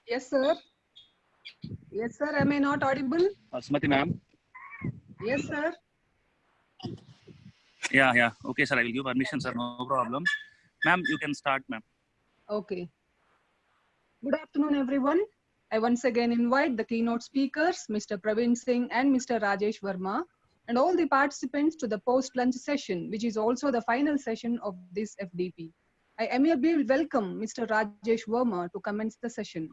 Yes, sir. Yes, sir. Am I not audible? VASUMATHI ma'am. Yes, sir. Yeah. Okay, sir. I will give permission, sir. No problem. Ma'am, you can start, ma'am. Okay. Good afternoon, everyone. I once again invite the keynote speakers, Mr. Praveen Singh and Mr. Rajesh Verma, and all the participants to the post-lunch session, which is also the final session of this FDP. I amiably welcome Mr. Rajesh Verma to commence the session.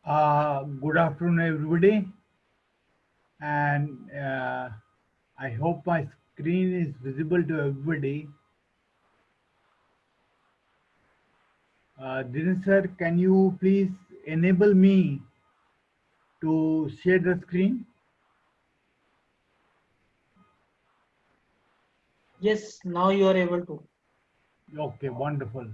Good afternoon, everybody, and I hope my screen is visible to everybody. Dinesh sir, can you please enable me to share the screen? Yes, now you are able to. Okay, wonderful.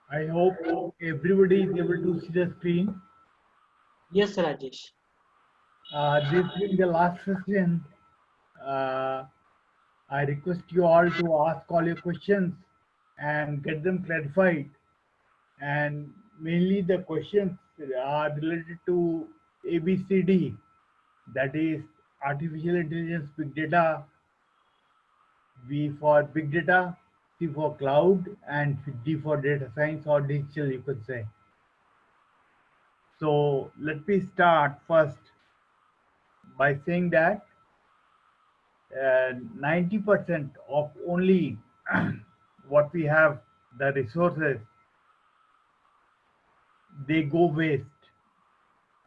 I hope everybody is able to see the screen. Yes, Rajesh. This being the last session, I request you all to ask all your questions and get them clarified. And mainly the questions are related to ABCD, that is artificial intelligence, big data, B for big data, C for cloud, and D for data science or digital, you could say. So let me start first by saying that 90% of only what we have, the resources, they go waste,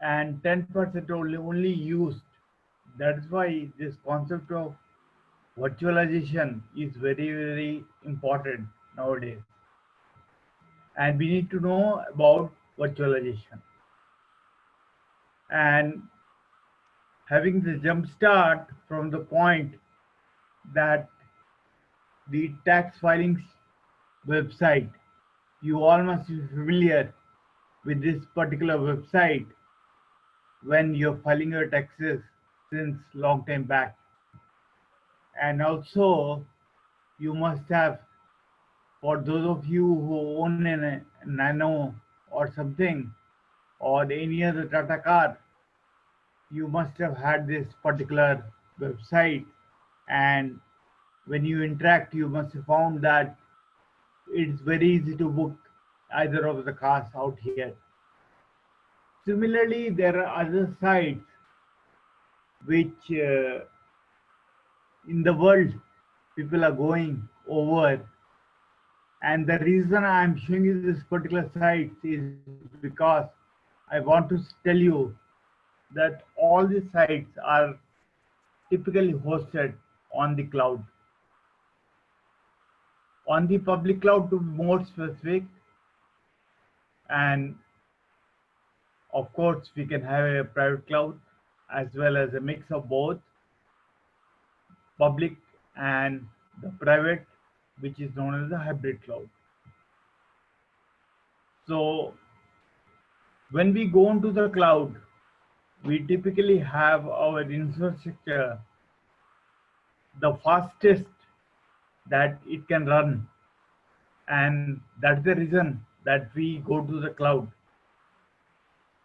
and 10% only used. That's why this concept of virtualization is very, very important nowadays. And we need to know about virtualization. And having the jump start from the point that the tax filings website, you all must be familiar with this particular website when you're filing your taxes since long time back. And also you must have, for those of you who own a Nano or something, or any other Tata car, you must have had this particular website, and when you interact, you must have found that it's very easy to book either of the cars out here. Similarly, there are other sites which in the world people are going over, and the reason I'm showing you this particular site is because I want to tell you that all these sites are typically hosted on the cloud. On the public cloud, to be more specific, and of course we can have a private cloud as well as a mix of both public and the private, which is known as the hybrid cloud. So when we go into the cloud, we typically have our infrastructure the fastest that it can run, and that's the reason that we go to the cloud.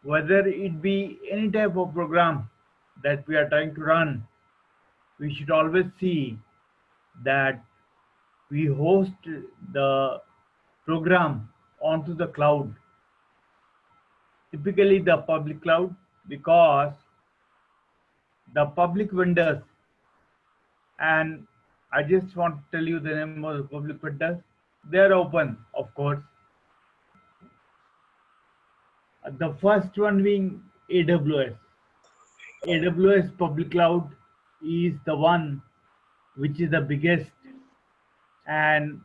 Whether it be any type of program that we are trying to run, we should always see that we host the program onto the cloud, typically the public cloud, because the public vendors, and I just want to tell you the name of the public vendors, they are open, of course. The first one being AWS. AWS public cloud is the one which is the biggest and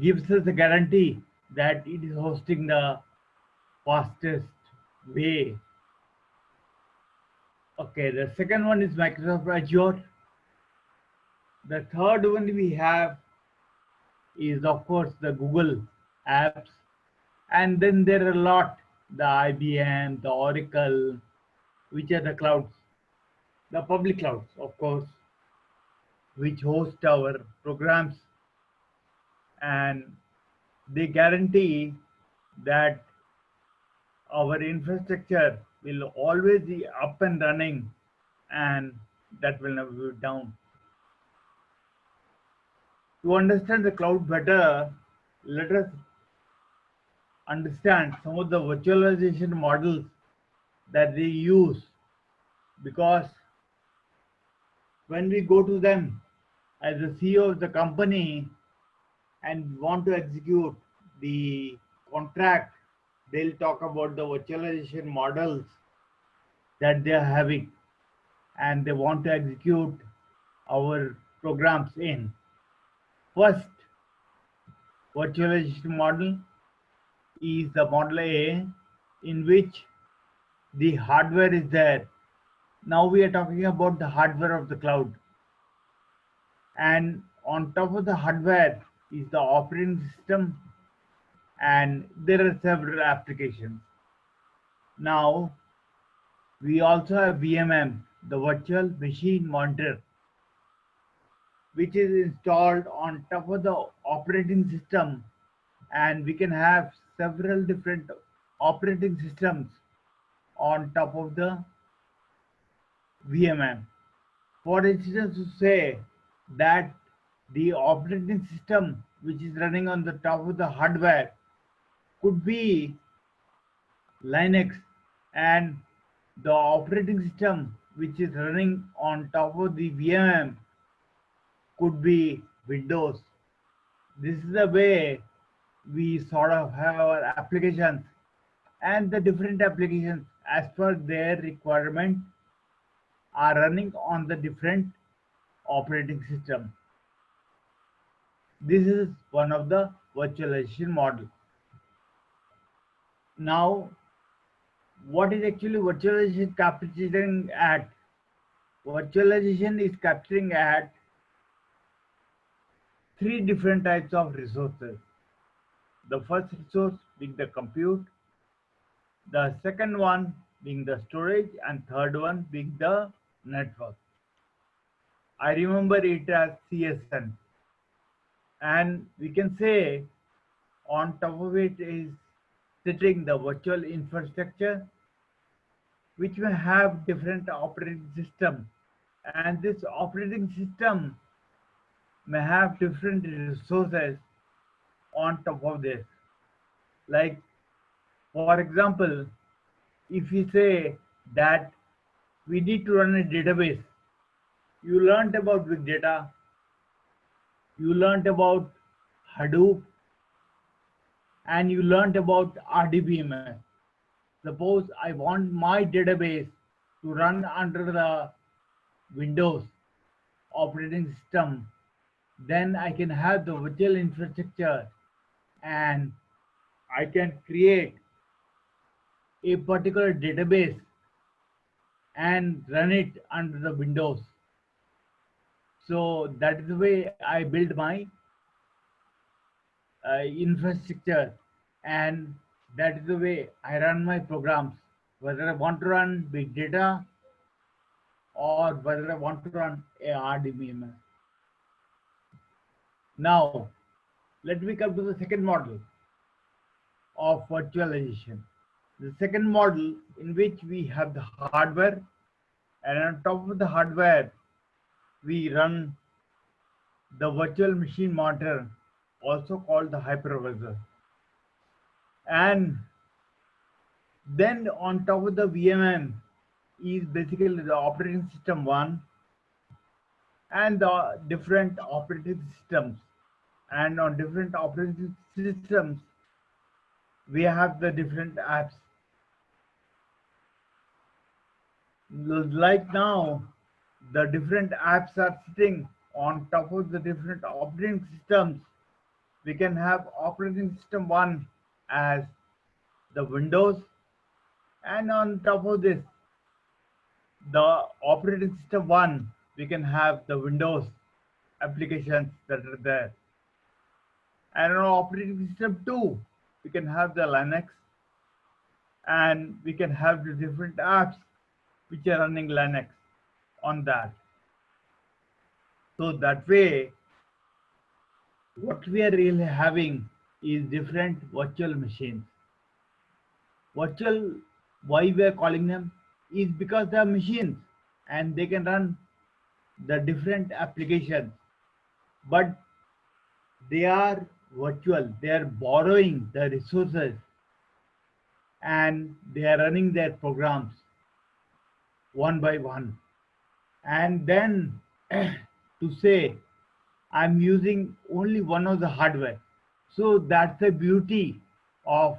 gives us a guarantee that it is hosting the fastest way. Okay, the second one is Microsoft Azure. The third one we have is of course the Google apps, and then there are a lot, the IBM, the Oracle, which are the clouds, the public clouds, of course, which host our programs, and they guarantee that our infrastructure will always be up and running, and that will never be down. To understand the cloud better, let us understand some of the virtualization models that they use, because when we go to them as the CEO of the company and want to execute the contract, they'll talk about the virtualization models that they are having and they want to execute our programs in. First virtualization model is the model A, in which the hardware is there. Now we are talking about the hardware of the cloud, and on top of the hardware is the operating system, and there are several applications. Now we also have VMM, the virtual machine monitor, which is installed on top of the operating system, and we can have several different operating systems on top of the VMM. For instance, to say that the operating system which is running on the top of the hardware could be Linux, and the operating system which is running on top of the VMM could be Windows. This is the way we sort of have our applications, and the different applications as per their requirement are running on the different operating system. This is one of the virtualization model. Now, what is actually virtualization capturing at? Virtualization is capturing at three different types of resources. The first resource being the compute, the second one being the storage, and third one being the network. I remember it as CSN, and we can say on top of it is sitting the virtual infrastructure, which may have different operating system, and this operating system may have different resources on top of this. Like, for example, if you say that we need to run a database, you learned about big data, you learned about Hadoop, and you learned about RDBMS. Suppose I want my database to run under the Windows operating system, then I can have the virtual infrastructure and I can create a particular database and run it under the Windows. So that is the way I build my infrastructure, and that is the way I run my programs, whether I want to run big data or whether I want to run a RDBMS. Now, let me come to the second model of virtualization. The second model, in which we have the hardware, and on top of the hardware, we run the virtual machine monitor, also called the hypervisor. And then on top of the VMM is basically the operating system one and the different operating systems. And on different operating systems, we have the different apps. Like now, the different apps are sitting on top of the different operating systems. We can have operating system one as the Windows, and on top of this, the operating system one, we can have the Windows applications that are there. And on operating system too, we can have the Linux, and we can have the different apps which are running Linux on that. So that way, what we are really having is different virtual machines. Virtual, why we are calling them, is because they are machines and they can run the different applications, but they are virtual. They are borrowing the resources and they are running their programs one by one. And then to say, I'm using only one of the hardware. So that's the beauty of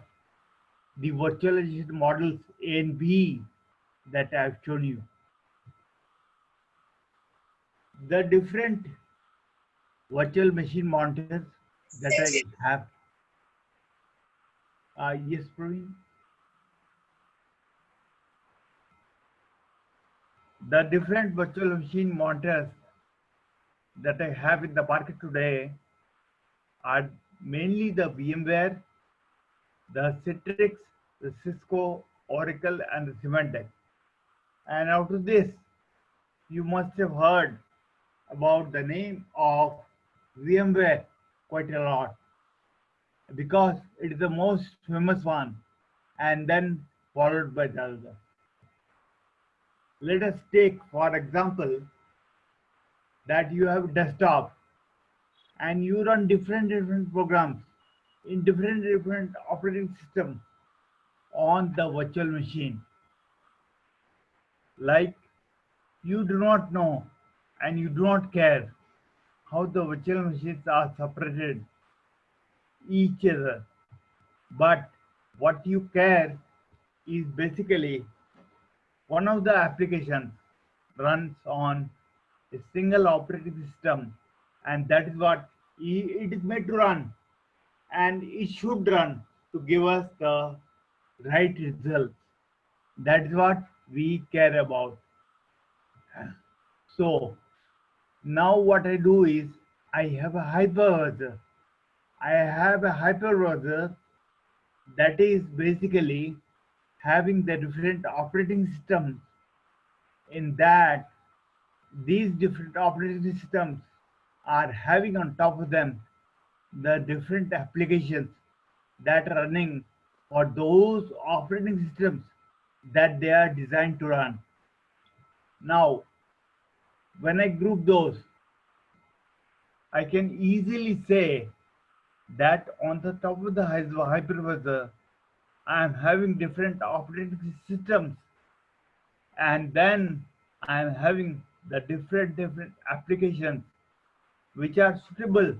the virtualization models A and B that I've shown you. The different virtual machine monitors that I have. Yes, Praveen. The different virtual machine monitors that I have in the market today are mainly the VMware, the Citrix, the Cisco, Oracle, and the Symantec. And out of this, you must have heard about the name of VMware quite a lot, because it is the most famous one and then followed by the other. Let us take, for example, that you have a desktop and you run different programs in different operating systems on the virtual machine. Like, you do not know and you do not care how the virtual machines are separated each other, but what you care is basically one of the applications runs on a single operating system, and that is what it is made to run, and it should run to give us the right results. That is what we care about. So now what I do is I have a hypervisor. I have a hypervisor that is basically having the different operating systems. In that, these different operating systems are having on top of them the different applications that are running for those operating systems that they are designed to run. Now, when I group those, I can easily say that on the top of the hypervisor, I am having different operating systems, and then I am having the different applications which are suitable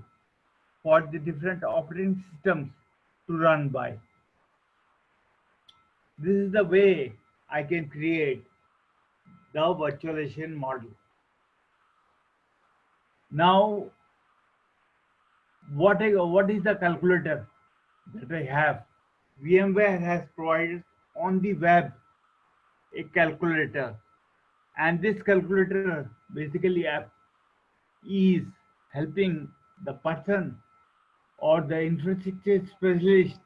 for the different operating systems to run by. This is the way I can create the virtualization model. Now, what is the calculator that I have? VMware has provided on the web a calculator, and this calculator basically is helping the person or the infrastructure specialist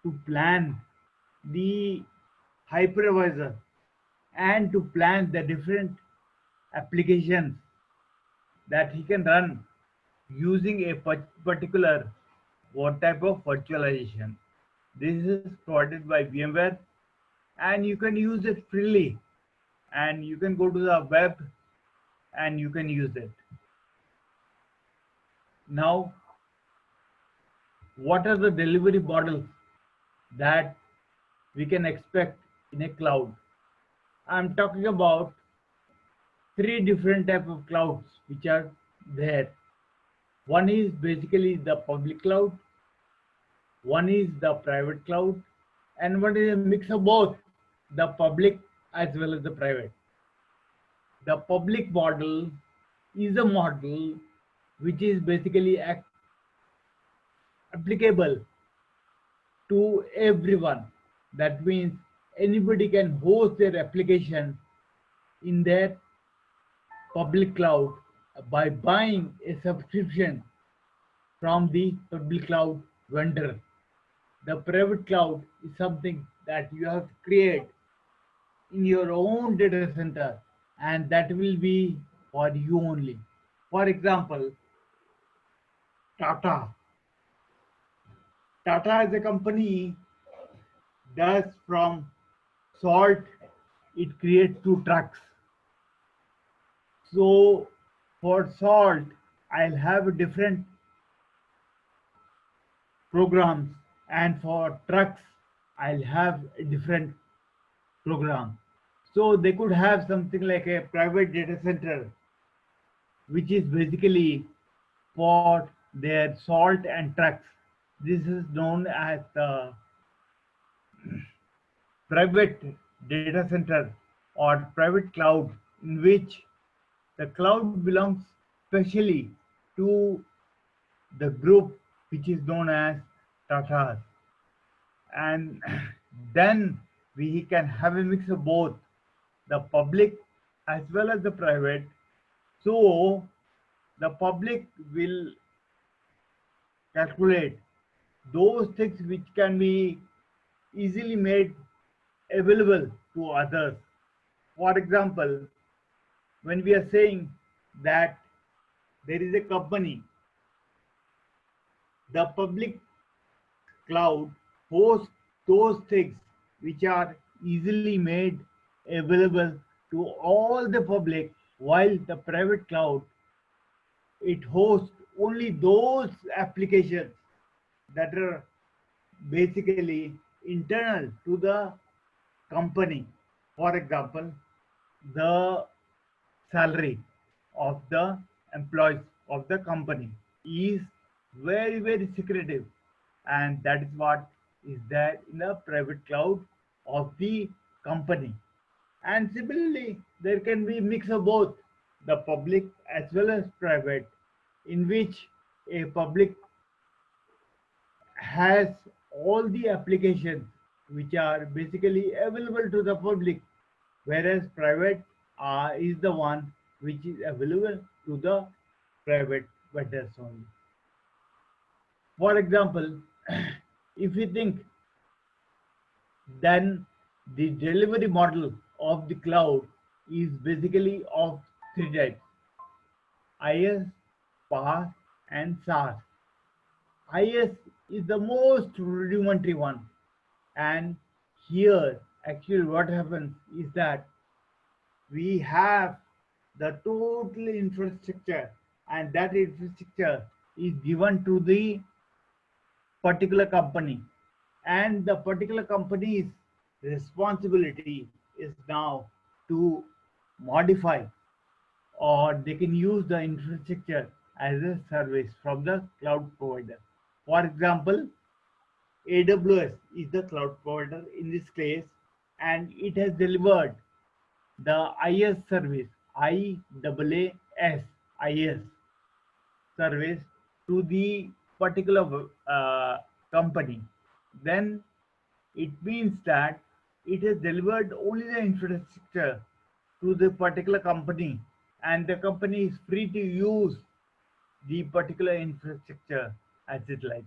to plan the hypervisor and to plan the different applications that he can run using a particular type of virtualization. This is provided by VMware, and you can use it freely, and you can go to the web and you can use it. Now, what are the delivery models that we can expect in a cloud? I'm talking about 3 different types of clouds which are there. One is basically the public cloud, one is the private cloud, and one is a mix of both, the public as well as the private. The public model is a model which is basically applicable to everyone. That means anybody can host their application in their public cloud by buying a subscription from the public cloud vendor. The private cloud is something that you have to create in your own data center, and that will be for you only. For example, Tata. Tata as a company does from salt, it creates 2 trucks. So for salt, I'll have different programs, and for trucks, I'll have a different program. So they could have something like a private data center, which is basically for their salt and trucks. This is known as the private data center or private cloud, in which the cloud belongs specially to the group which is known as Tata. And then we can have a mix of both the public as well as the private. So the public will calculate those things which can be easily made available to others. For example, when we are saying that there is a company, the public cloud hosts those things which are easily made available to all the public, while the private cloud, it hosts only those applications that are basically internal to the company. For example, the salary of the employees of the company is very, very secretive, and that is what is there in the private cloud of the company. And similarly, there can be mix of both the public as well as private, in which a public has all the applications which are basically available to the public, whereas private is the one which is available to the private vendors only. For example, if we think, then the delivery model of the cloud is basically of 3 types: IS, PaaS, and SaaS. IS is the most rudimentary one, and here actually what happens is that we have the total infrastructure, and that infrastructure is given to the particular company, and the particular company's responsibility is now to modify, or they can use the infrastructure as a service from the cloud provider. For example, AWS is the cloud provider in this case, and it has delivered the IS service, IaaS, IS service to the particular company. Then it means that it has delivered only the infrastructure to the particular company, and the company is free to use the particular infrastructure as it likes.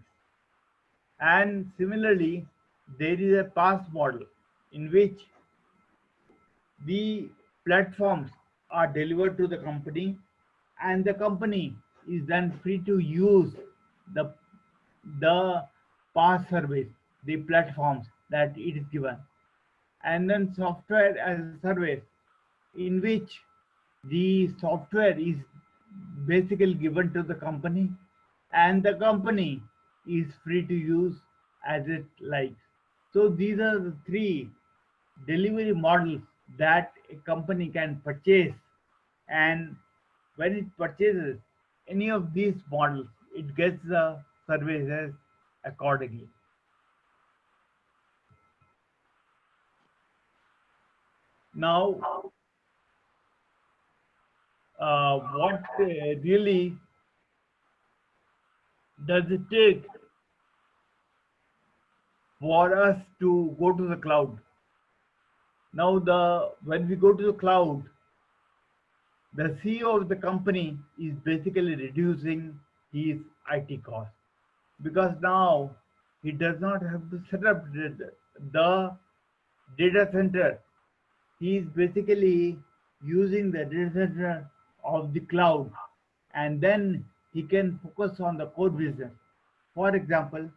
And similarly, there is a PaaS model in which the platforms are delivered to the company, and the company is then free to use the PaaS service, the platforms that it is given. And then software as a service, in which the software is basically given to the company, and the company is free to use as it likes. So these are the 3 delivery models that a company can purchase, and when it purchases any of these models, it gets the services accordingly. Now, what really does it take for us to go to the cloud? Now, when we go to the cloud, the CEO of the company is basically reducing his IT cost, because now he does not have to set up the data center. He is basically using the data center of the cloud, and then he can focus on the core business. For example,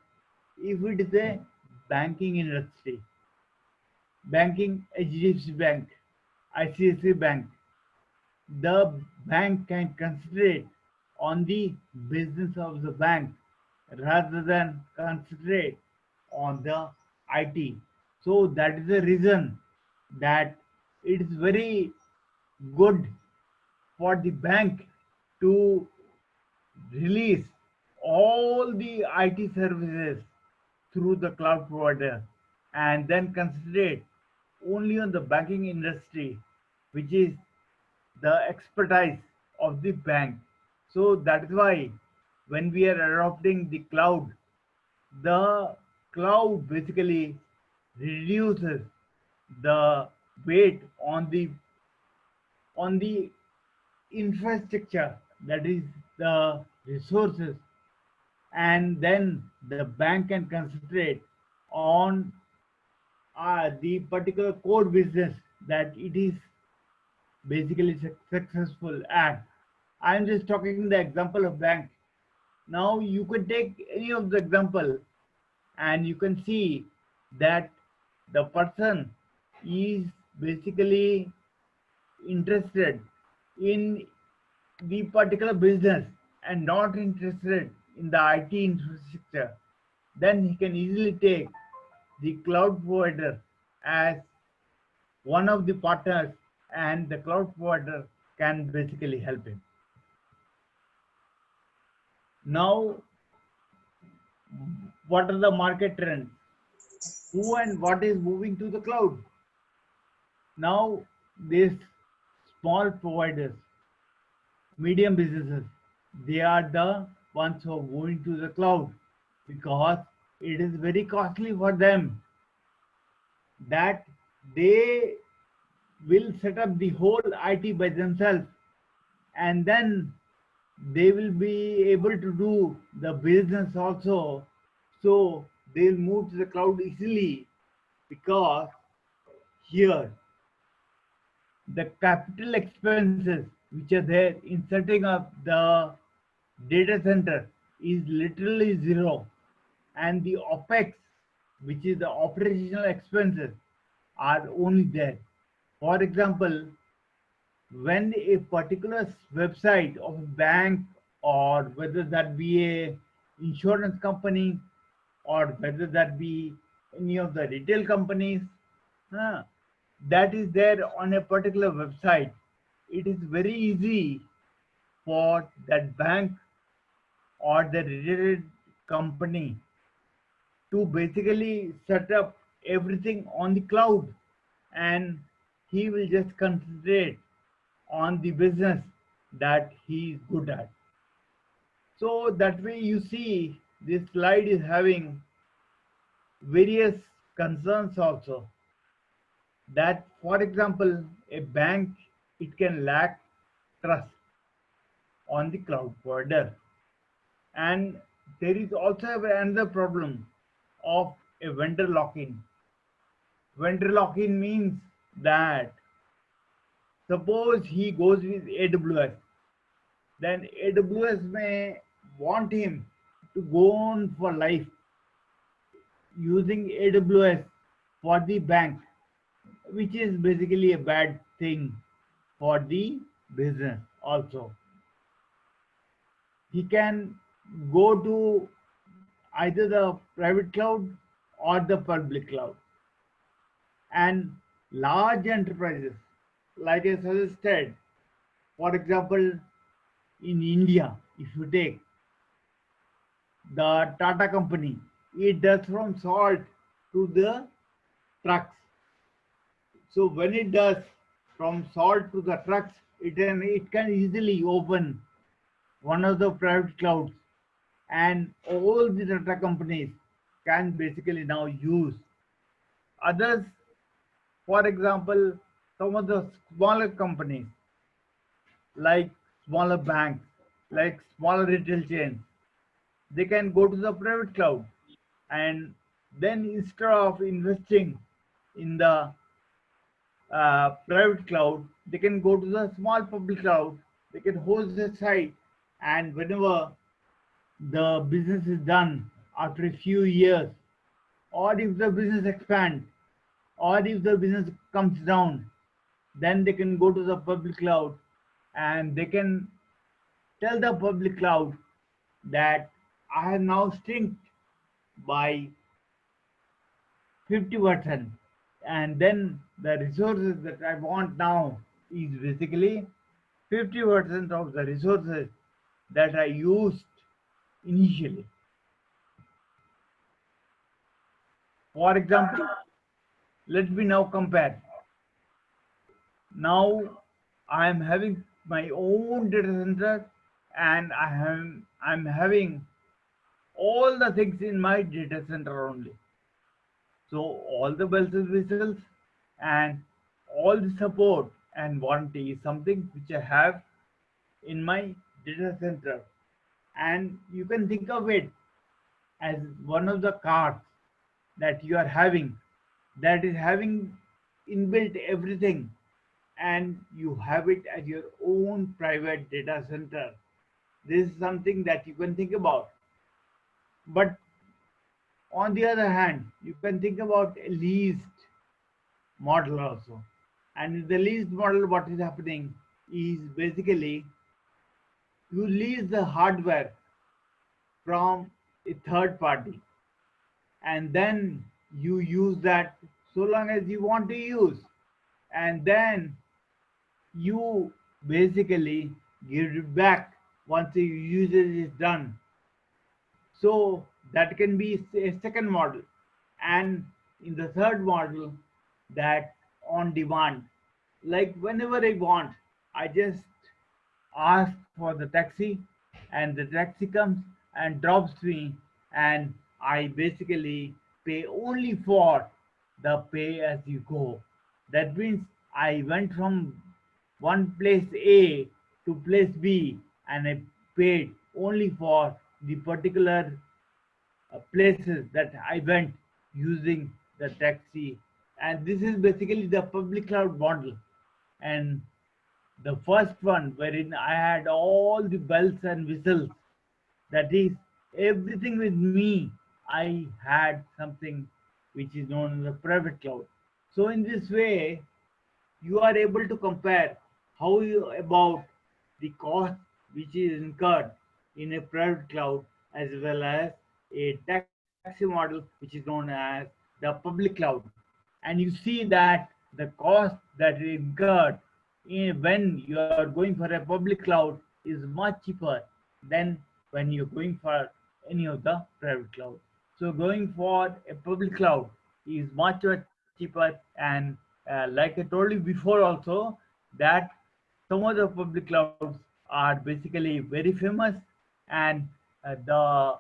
if it is a banking industry, banking, HDFC Bank, ICICI Bank, the bank can concentrate on the business of the bank rather than concentrate on the IT. So that is the reason that it is very good for the bank to release all the IT services through the cloud provider and then concentrate only on the banking industry, which is the expertise of the bank. So that is why when we are adopting the cloud basically reduces the weight on the infrastructure, that is the resources, and then the bank can concentrate on the particular core business that it is basically successful at. I'm just talking the example of bank. Now you could take any of the example and you can see that the person is basically interested in the particular business and not interested in the IT infrastructure. Then he can easily take the cloud provider as one of the partners, and the cloud provider can basically help him. Now, what are the market trends? Who and what is moving to the cloud? Now, these small providers, medium businesses, they are the ones who are moving to the cloud because it is very costly for them that they will set up the whole IT by themselves, and then they will be able to do the business also. So they'll move to the cloud easily because here the capital expenses which are there in setting up the data center is literally zero, and the OPEX, which is the operational expenses, are only there. For example, when a particular website of a bank, or whether that be a insurance company, or whether that be any of the retail companies, that is there on a particular website, it is very easy for that bank or the related company to basically set up everything on the cloud, and he will just concentrate on the business that he is good at. So that way you see this slide is having various concerns also. That, for example, a bank, it can lack trust on the cloud provider. And there is also another problem of a vendor lock-in. Vendor lock-in means that suppose he goes with AWS, then AWS may want him to go on for life using AWS for the bank, which is basically a bad thing for the business also. He can go to either the private cloud or the public cloud. And large enterprises, like I suggested, for example, in India, if you take the Tata company, it does from salt to the trucks. So when it does from salt to the trucks, it can easily open one of the private clouds, and all the data companies can basically now use. Others, for example, some of the smaller companies, like smaller banks, like smaller retail chains, they can go to the private cloud, and then instead of investing in the private cloud, they can go to the small public cloud. They can host the site, and whenever the business is done after a few years, or if the business expands, or if the business comes down, then they can go to the public cloud and they can tell the public cloud that I have now synced by 50%, and then the resources that I want now is basically 50% of the resources that I used initially. For example, let me now compare. Now I am having my own data center, and I'm having all the things in my data center only. So all the bells and whistles and all the support and warranty is something which I have in my data center. And you can think of it as one of the cars that you are having, that is having inbuilt everything, and you have it as your own private data center. This is something that you can think about. But on the other hand, you can think about a leased model also. And in the leased model, what is happening is basically you lease the hardware from a third party, and then you use that so long as you want to use, and then you basically give it back once the usage is done. So that can be a second model. And in the third model, that on demand, like whenever I want, I just ask for the taxi, and the taxi comes and drops me, and I basically pay only for the pay as you go. That means I went from one place A to place B, and I paid only for the particular places that I went using the taxi. And this is basically the public cloud model. And the first one, wherein I had all the bells and whistles, that is everything with me, I had something which is known as a private cloud. So in this way, you are able to compare how you about the cost which is incurred in a private cloud, as well as a taxi model which is known as the public cloud. And you see that the cost that is incurred when you are going for a public cloud is much cheaper than when you're going for any of the private cloud. So going for a public cloud is much cheaper. And like I told you before also, that some of the public clouds are basically very famous, and the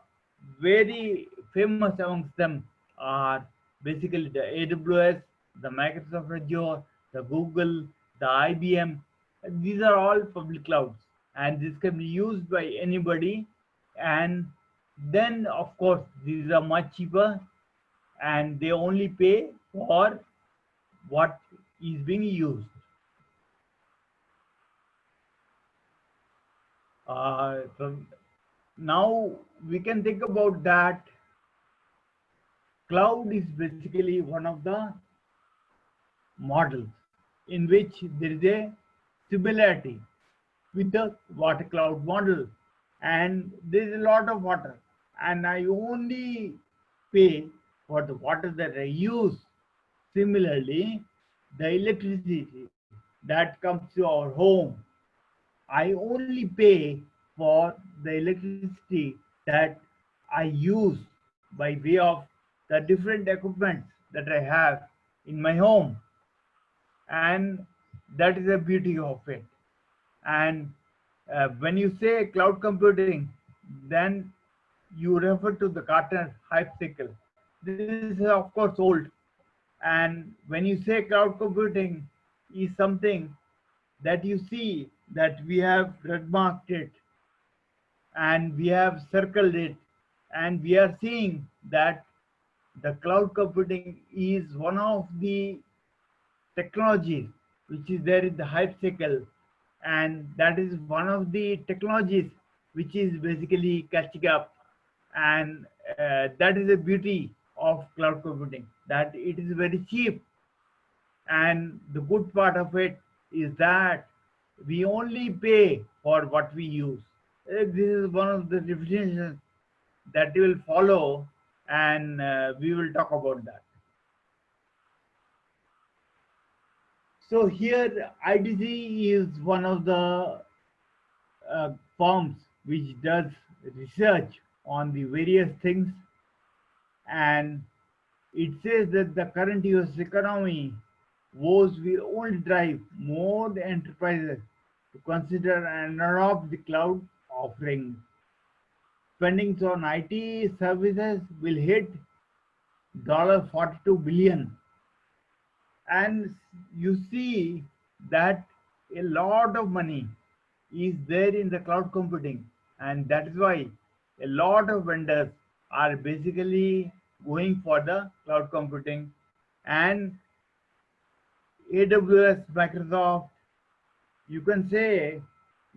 very famous amongst them are basically the AWS, the Microsoft Azure, the Google, the IBM. These are all public clouds, and this can be used by anybody. And then of course these are much cheaper, and they only pay for what is being used. So now we can think about that cloud is basically one of the models in which there is a similarity with the water cloud model, and there is a lot of water, and I only pay for the water that I use. Similarly, the electricity that comes to our home, I only pay for the electricity that I use by way of the different equipment that I have in my home. And that is the beauty of it. And when you say cloud computing, then you refer to the Gartner hype cycle. This is of course old. And when you say cloud computing is something that you see that we have red marked it and we have circled it And we are seeing that the cloud computing is one of the technologies which is there in the hype cycle, and that is one of the technologies which is basically catching up. And that is the beauty of cloud computing, that it is very cheap. And the good part of it is that we only pay for what we use. This is one of the definitions that will follow, and we will talk about that. So here IDC is one of the firms which does research on the various things, and it says that the current US economy woes will only drive more enterprises to consider and adopt the cloud offering. Spendings on IT services will hit $42 billion. And you see that a lot of money is there in the cloud computing, and that is why a lot of vendors are basically going for the cloud computing. And AWS, Microsoft, you can say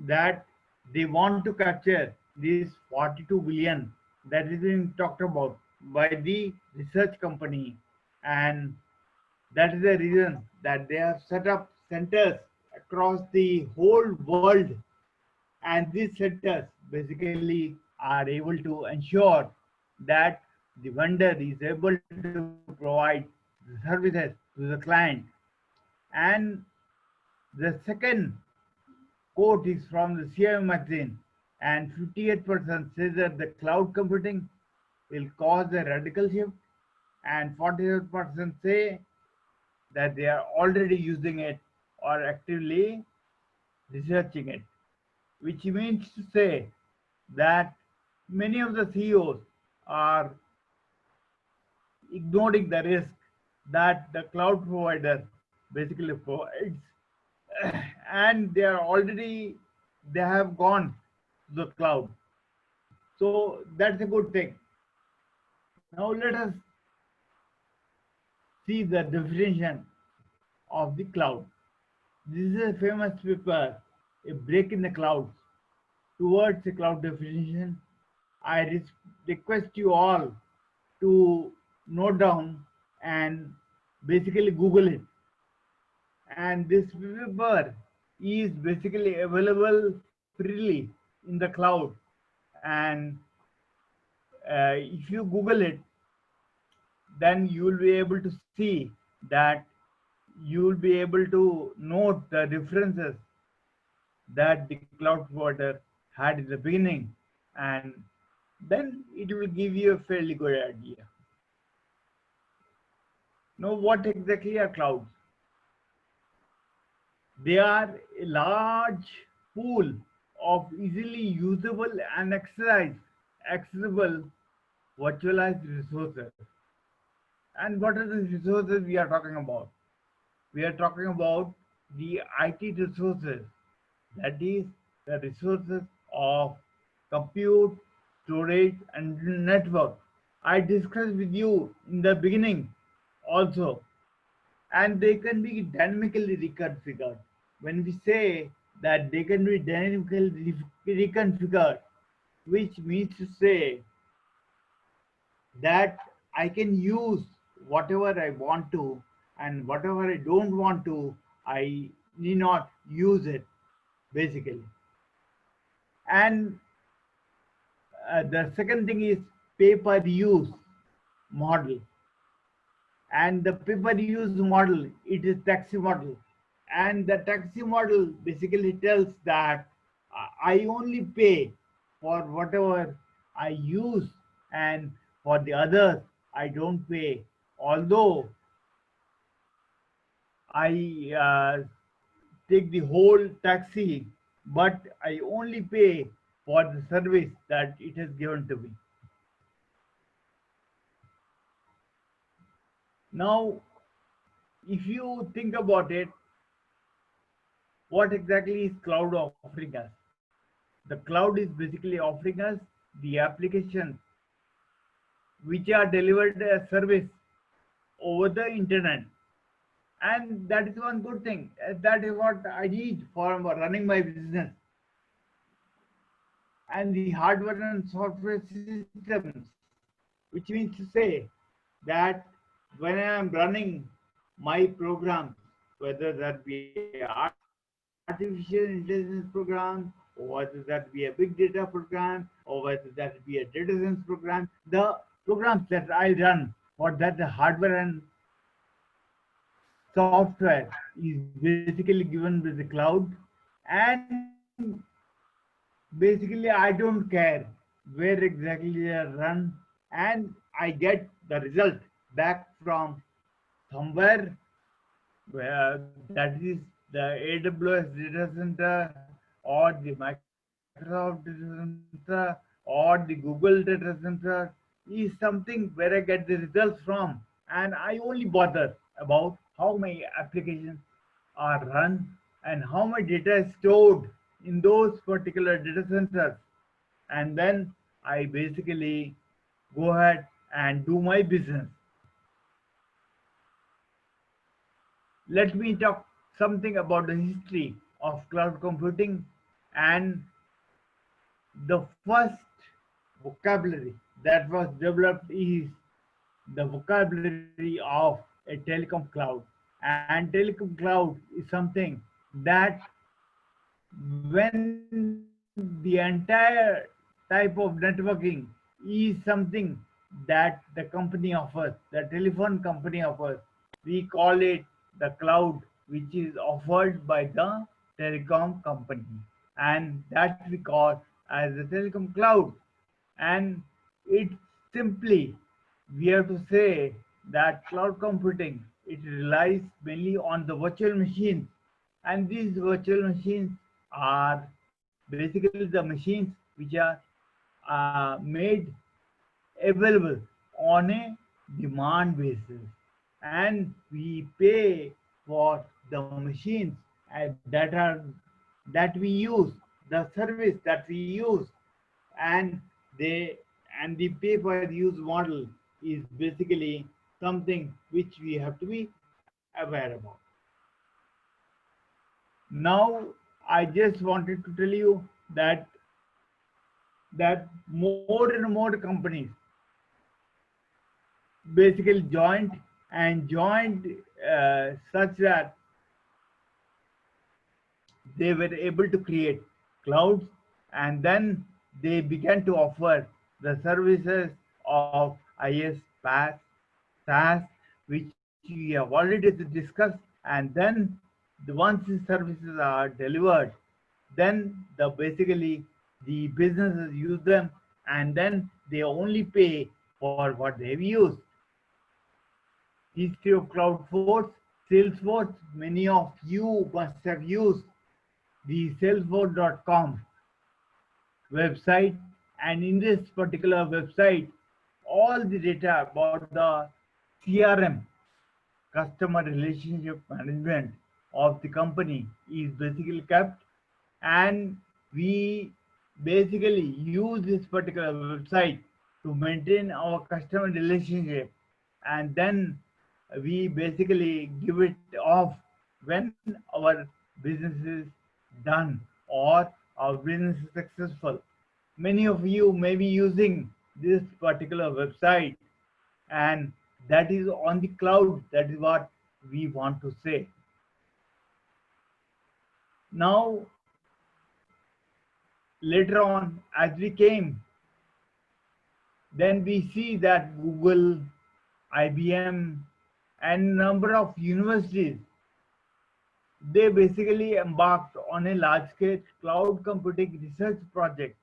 that they want to capture this 42 billion that is being talked about by the research company, and that is the reason that they have set up centers across the whole world, and these centers basically are able to ensure that the vendor is able to provide the services to the client. And the second quote is from the CIO magazine, and 58% says that the cloud computing will cause a radical shift, and 48% say that they are already using it or actively researching it, which means to say that many of the CEOs are ignoring the risk that the cloud provider basically provides, and they have gone to the cloud. So that's a good thing. Now let us see the definition of the cloud. This is a famous paper, A Break in the Clouds Towards a Cloud Definition. I request you all to note down and basically Google it. And this paper is basically available freely in the cloud. And if you Google it, then you will be able to see that you will be able to note the differences that the cloud provider had in the beginning, and then it will give you a fairly good idea. Now, what exactly are clouds? They are a large pool of easily usable and accessible virtualized resources. And what are the resources we are talking about? We are talking about the IT resources, that is the resources of compute, storage, and network. I discussed with you in the beginning also, and they can be dynamically reconfigured. When we say that they can be dynamically reconfigured, which means to say that I can use whatever I want to, and whatever I don't want to, I need not use it, basically. And the second thing is pay-per-use model. And the pay-per-use model, it is taxi model. And the taxi model basically tells that I only pay for whatever I use, and for the others, I don't pay. Although I take the whole taxi, but I only pay for the service that it has given to me. Now, if you think about it, what exactly is cloud offering us? The cloud is basically offering us the applications which are delivered as service over the internet. And that is one good thing. That is what I need for running my business. And the hardware and software systems, which means to say that when I am running my programs, whether that be artificial intelligence program, or whether that be a big data program, or whether that be a data science program, the programs that I run for that the hardware and software is basically given with the cloud. And basically I don't care where exactly they are run, and I get the result back from somewhere where that is the AWS data center or the Microsoft data center or the Google data center is something where I get the results from, and I only bother about how my applications are run and how my data is stored in those particular data centers. And then I basically go ahead and do my business. Let me talk something about the history of cloud computing. And the first vocabulary that was developed is the vocabulary of a telecom cloud. And telecom cloud is something that when the entire type of networking is something that the company offers, the telephone company offers, we call it the cloud, which is offered by the telecom company, and that we call as the telecom cloud. And it simply, we have to say that cloud computing, it relies mainly on the virtual machines, and these virtual machines are basically the machines which are made available on a demand basis, and we pay for the machines that we use, the service that we use, and the pay per use model is basically something which we have to be aware about. Now I just wanted to tell you that more and more companies basically joined such that they were able to create clouds, and then they began to offer the services of IS, PaaS, SaaS, which we have already discussed. And then once the services are delivered, then basically the businesses use them, and then they only pay for what they've used. History of CloudForce, Salesforce, many of you must have used the salesforce.com website, and in this particular website, all the data about the CRM, customer relationship management of the company, is basically kept, and we basically use this particular website to maintain our customer relationship, and then we basically give it off when our business is done or our business is successful. Many of you may be using this particular website, and that is on the cloud. That is what we want to say. Now, later on, as we came, then we see that Google, IBM, and number of universities, they basically embarked on a large-scale cloud computing research project,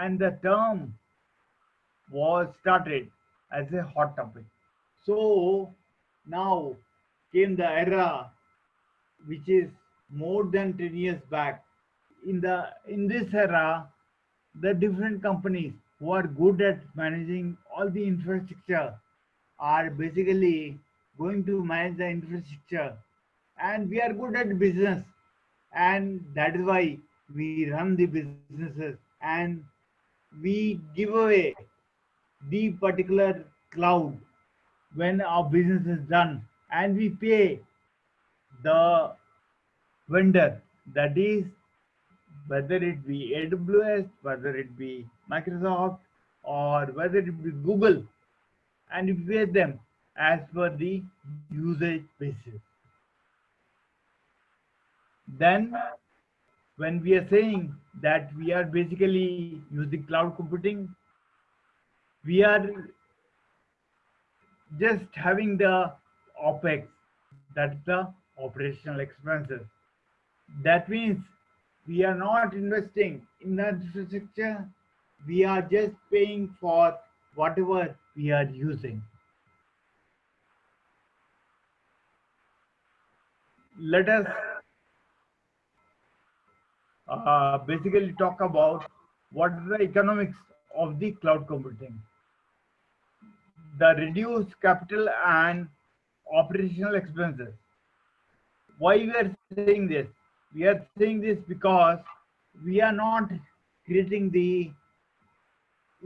and the term was started as a hot topic. So now came the era, which is more than 10 years back. In this era, the different companies who are good at managing all the infrastructure are basically going to manage the infrastructure, and we are good at business, and that is why we run the businesses and we give away the particular cloud when our business is done, and we pay the vendor, that is whether it be AWS, whether it be Microsoft, or whether it be Google, and we pay them as per the usage basis. Then when we are saying that we are basically using cloud computing, we are just having the OPEX, that's the operational expenses. That means we are not investing in the infrastructure, we are just paying for whatever we are using. Let us basically talk about what is the economics of the cloud computing. The reduced capital and operational expenses. Why we are saying this? We are saying this because we are not creating the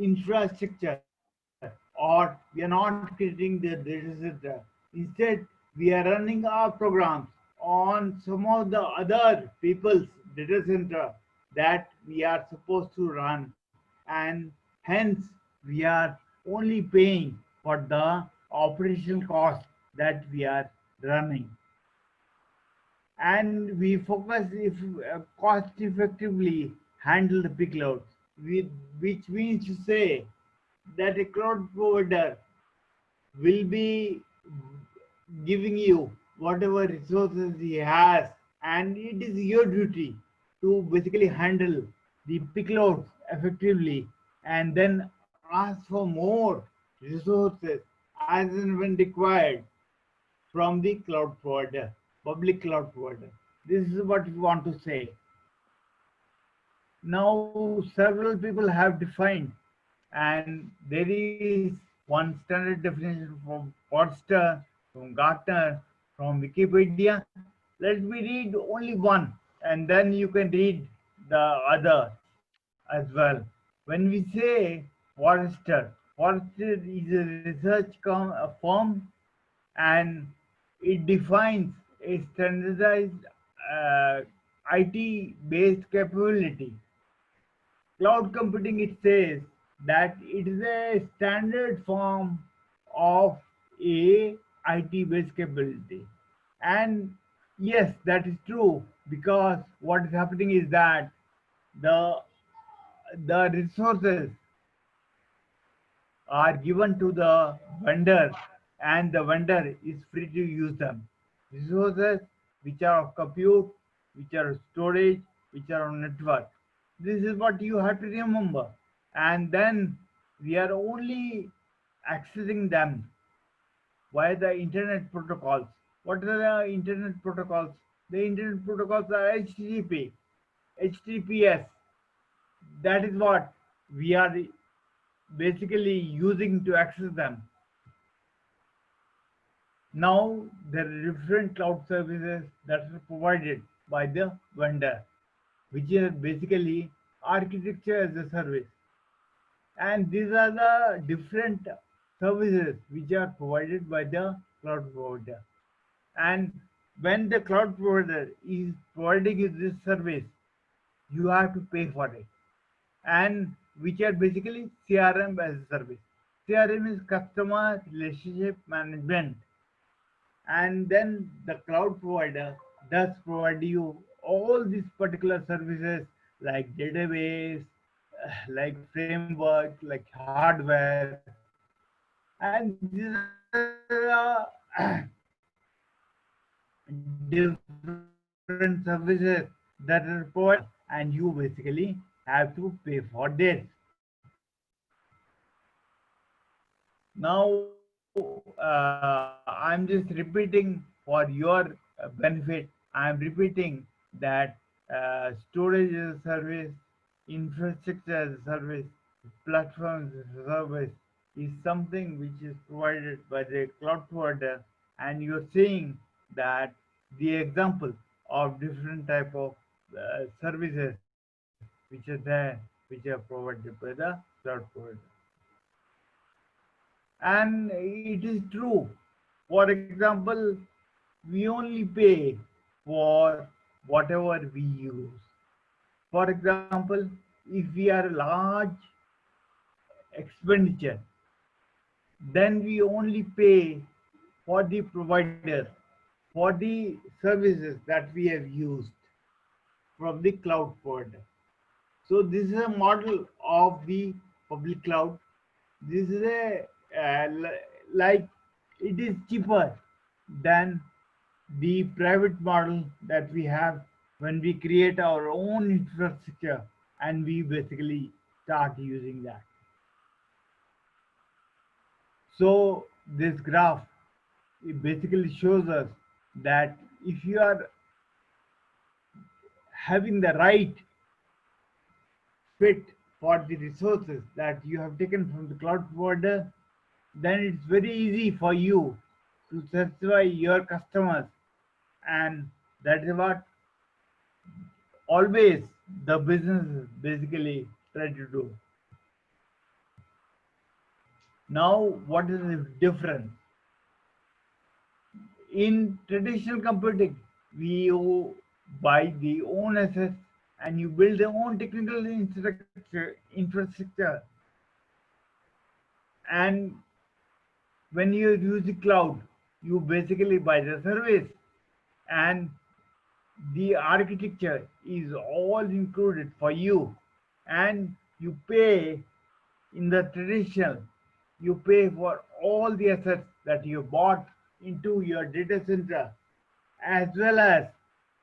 infrastructure, or we are not creating the data center. Instead, we are running our programs on some of the other people's data center that we are supposed to run, and hence we are only paying for the operational cost that we are running. And we focus if cost effectively handle the peak loads, which means to say that a cloud provider will be giving you whatever resources he has, and it is your duty to basically handle the peak loads effectively, and then ask for more resources as and when required from the cloud provider, public cloud provider. This is what we want to say. Now, several people have defined, and there is one standard definition from Forster, from Gartner, from Wikipedia. Let me read only one, and then you can read the other as well. When we say Forster, Forster is a research firm, and it defines a standardized IT-based capability. Cloud computing, it says that it is a standard form of a IT-based capability. And yes, that is true, because what is happening is that the resources are given to the vendor, and the vendor is free to use them. Resources which are of compute, which are storage, which are on network. This is what you have to remember. And then we are only accessing them via the internet protocols. What are the internet protocols? The internet protocols are HTTP, HTTPS. That is what we are basically using to access them. Now there are different cloud services that are provided by the vendor, which is basically architecture as a service. And these are the different services which are provided by the cloud provider. And when the cloud provider is providing you this service, you have to pay for it. And which are basically CRM as a service. CRM is customer relationship management. And then the cloud provider does provide you all these particular services like database, like framework, like hardware, and these are different services that are provided, and you basically have to pay for this. Now, I'm just repeating for your benefit. I'm repeating that storage as a service, infrastructure as a service, platform as a service is something which is provided by the cloud provider, and you're seeing that the example of different type of services which are there, which are provided by the cloud provider. And it is true. For example, we only pay for whatever we use. For example, if we are a large expenditure, then we only pay for the provider, for the services that we have used from the cloud provider. So this is a model of the public cloud. This is a like it is cheaper than the private model that we have when we create our own infrastructure and we basically start using that. So this graph, it basically shows us that if you are having the right fit for the resources that you have taken from the cloud provider, then it's very easy for you to satisfy your customers, and that is what always the business basically try to do. Now, what is the difference? In traditional computing, you buy the own assets and you build the own technical infrastructure. And when you use the cloud, you basically buy the service, and the architecture is all included for you, and you pay in the traditional, you pay for all the assets that you bought into your data center, as well as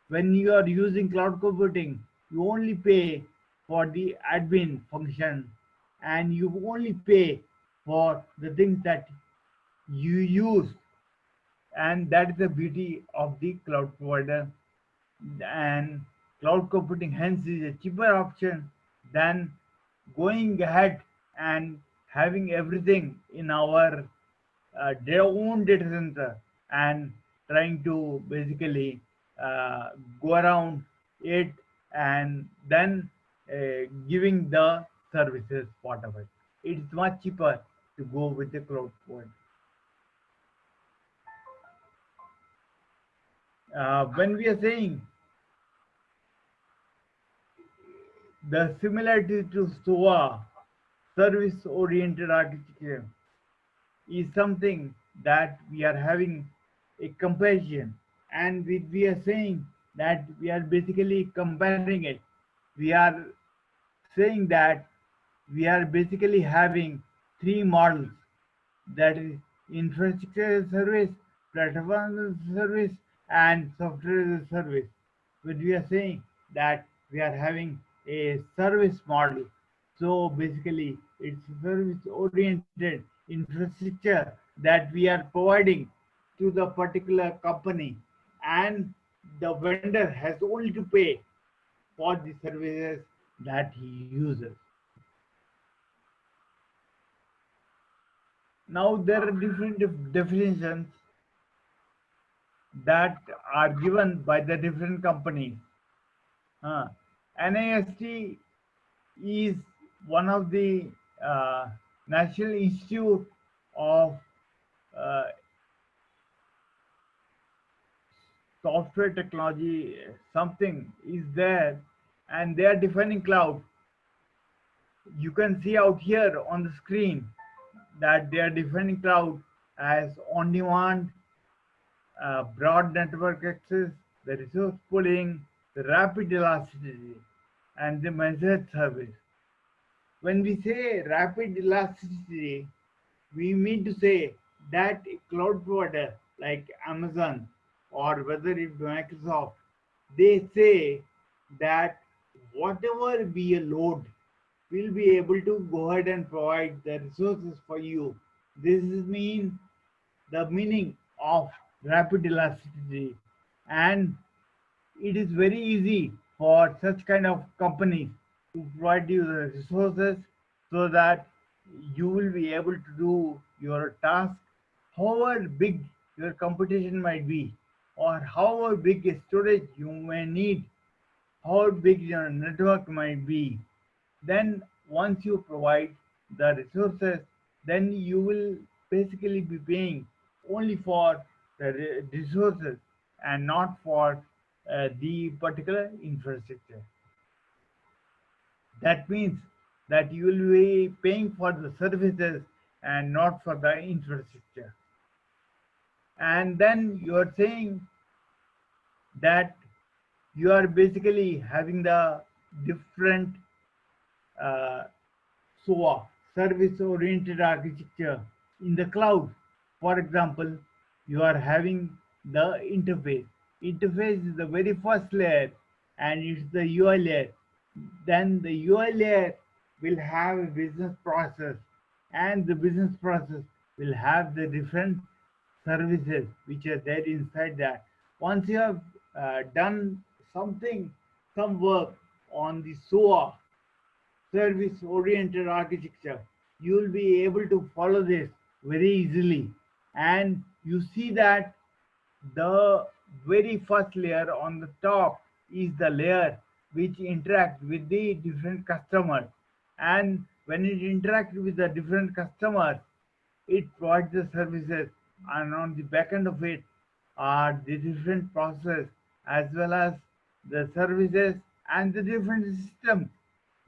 when you are using cloud computing, you only pay for the admin function, and you only pay for the things that you use. And that is the beauty of the cloud provider. And cloud computing hence is a cheaper option than going ahead and having everything in our their own data center and trying to basically go around it and then giving the services part of it. It's much cheaper to go with the cloud provider. When we are saying the similarity to SOA, service-oriented architecture, is something that we are having a comparison, and we are saying that we are basically comparing it. We are saying that we are basically having three models, that is infrastructure as a service, platform as a service, and software as a service. But we are saying that we are having a service model. So basically it's service oriented infrastructure that we are providing to the particular company, and the vendor has only to pay for the services that he uses. Now there are different definitions that are given by the different companies. NIST is one of the National Institute of Software Technology, something is there, and they are defining cloud. You can see out here on the screen that they are defining cloud as on-demand, broad network access, the resource pooling, the rapid elasticity, and the measured service. When we say rapid elasticity, we mean to say that a cloud provider like Amazon or whether it's Microsoft, they say that whatever be a load, we'll be able to go ahead and provide the resources for you. This is the meaning of rapid elasticity, and it is very easy for such kind of companies to provide you the resources so that you will be able to do your task, however big your computation might be, or however big a storage you may need, however big your network might be. Then once you provide the resources, then you will basically be paying only for the resources and not for the particular infrastructure. That means that you will be paying for the services and not for the infrastructure. And then you are saying that you are basically having the different SOA, service-oriented architecture, in the cloud. For example, you are having the interface. Interface is the very first layer and it's the UI layer. Then the UI layer will have a business process, and the business process will have the different services which are there inside that. Once you have done some work on the SOA, service-oriented architecture, you will be able to follow this very easily. And you see that the very first layer on the top is the layer which interacts with the different customers. And when it interacts with the different customers, it provides the services, and on the back end of it are the different processes as well as the services and the different systems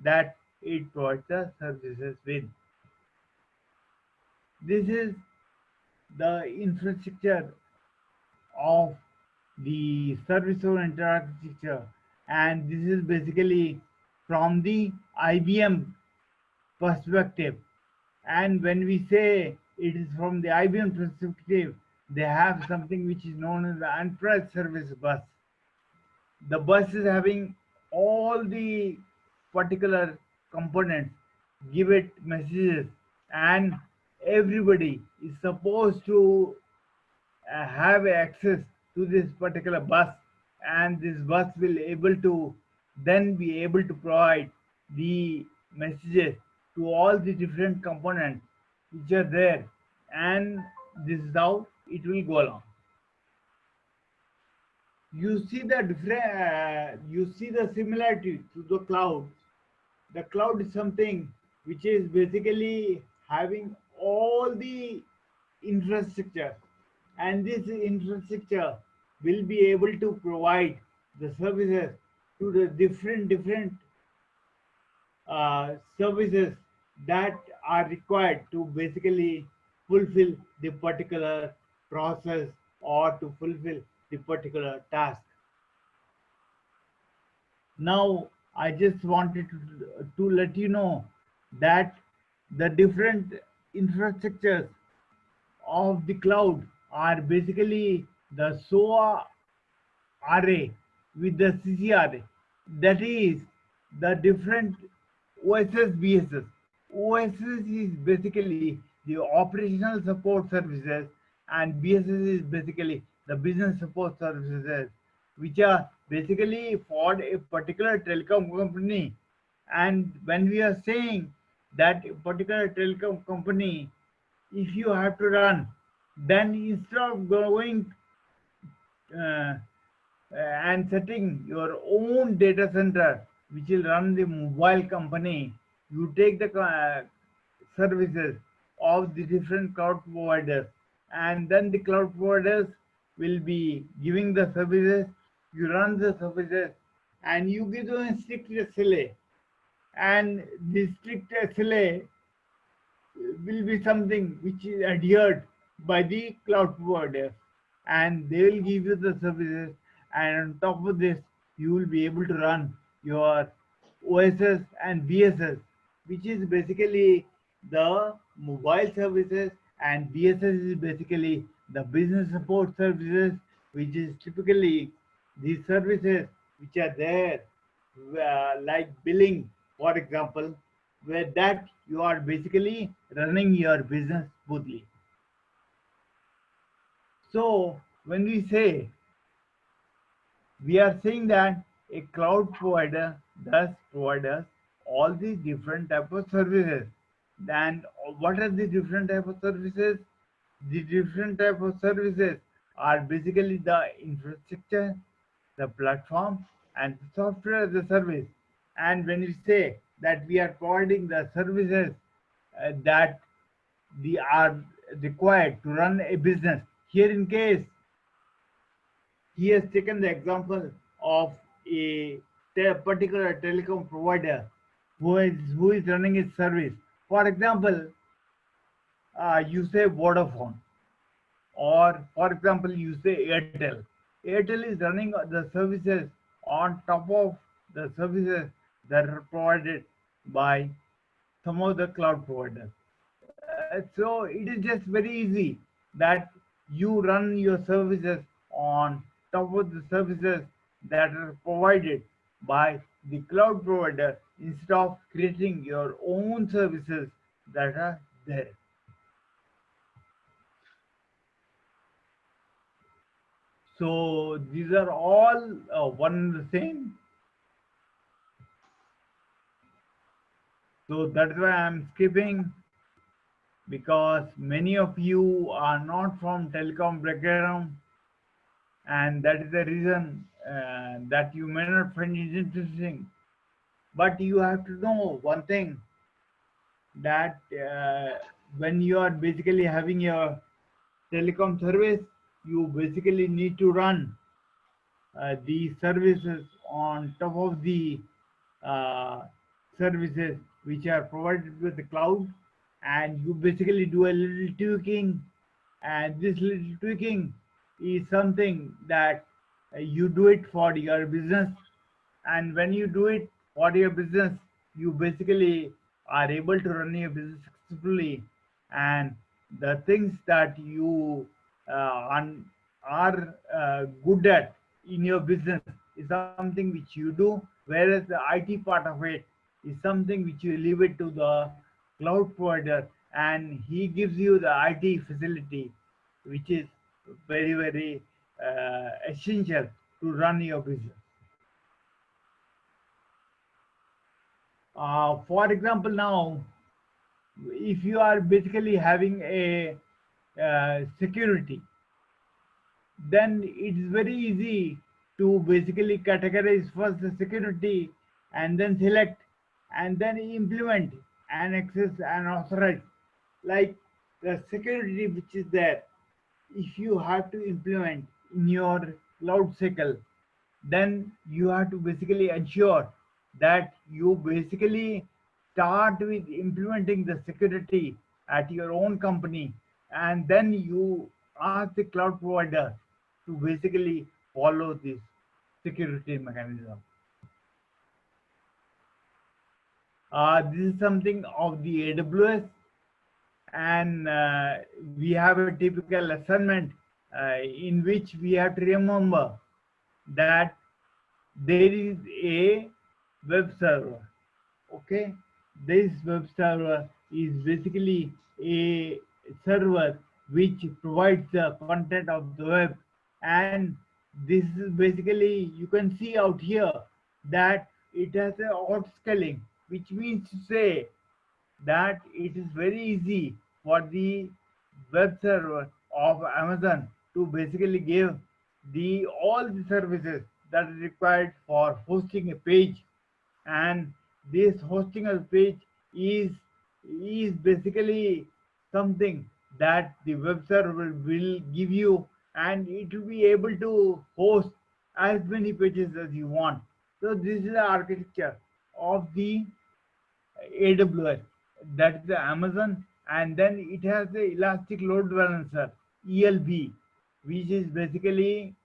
that it provides the services with. This is the infrastructure of the service-oriented architecture, and this is basically from the IBM perspective. And when we say it is from the IBM perspective, they have something which is known as the enterprise service bus. The bus is having all the particular components, give it messages, and everybody is supposed to have access to this particular bus, and this bus will able to then be able to provide the messages to all the different components which are there, and this is how it will go along. You see the different, you see the similarity to the cloud. The cloud is something which is basically having all the infrastructure, and this infrastructure will be able to provide the services to the different services that are required to basically fulfill the particular process or to fulfill the particular task. Now, I just wanted to let you know that the different infrastructures of the cloud are basically the SOA RA with the CCRA. That is the different OSS, BSS. OSS is basically the operational support services, and BSS is basically the business support services, which are basically for a particular telecom company. And when we are saying that a particular telecom company, if you have to run, then instead of going and setting your own data center, which will run the mobile company, you take the services of the different cloud providers, and then the cloud providers will be giving the services, you run the services, and you give them a strict SLA. And the strict SLA will be something which is adhered by the cloud provider, and they will give you the services, and on top of this you will be able to run your OSS and BSS, which is basically the mobile services, and BSS is basically the business support services, which is typically the services which are there, like billing, for example, where that you are basically running your business smoothly. So when we say, we are saying that a cloud provider does provide us all the different type of services. And what are the different type of services? The different type of services are basically the infrastructure, the platform, and the software as a service. And when we say that we are providing the services that required to run a business. Here in case, he has taken the example of a particular telecom provider who is running its service. For example, you say Vodafone, or for example, you say Airtel. Airtel is running the services on top of the services that are provided by some of the cloud providers. So it is just very easy that you run your services on top of the services that are provided by the cloud provider instead of creating your own services that are there. So these are all one and the same. So that's why I'm skipping, because many of you are not from telecom background, and that is the reason that you may not find it interesting. But you have to know one thing, that when you are basically having your telecom service, you basically need to run the services on top of the services which are provided with the cloud, and you basically do a little tweaking, and this little tweaking is something that you do it for your business, and when you do it for your business, you basically are able to run your business successfully, and the things that you are good at in your business is something which you do, whereas the IT part of it is something which you leave it to the cloud provider, and he gives you the IT facility, which is very, very essential to run your business. For example, now, if you are basically having a security, then it's very easy to basically categorize first the security, and then select, and then implement and access and authorize. Like the security which is there, if you have to implement in your cloud cycle, then you have to basically ensure that you basically start with implementing the security at your own company, and then you ask the cloud provider to basically follow this security mechanism. This is something of the AWS, and we have a typical assignment in which we have to remember that there is a web server. Okay, this web server is basically a server which provides the content of the web, and this is basically, you can see out here that it has a auto scaling, which means to say that it is very easy for the web server of Amazon to basically give all the services that are required for hosting a page, and this hosting a page is basically something that the web server will give you, and it will be able to host as many pages as you want. So this is the architecture of the AWS, that is the Amazon, and then it has the elastic load balancer, ELB, which is basically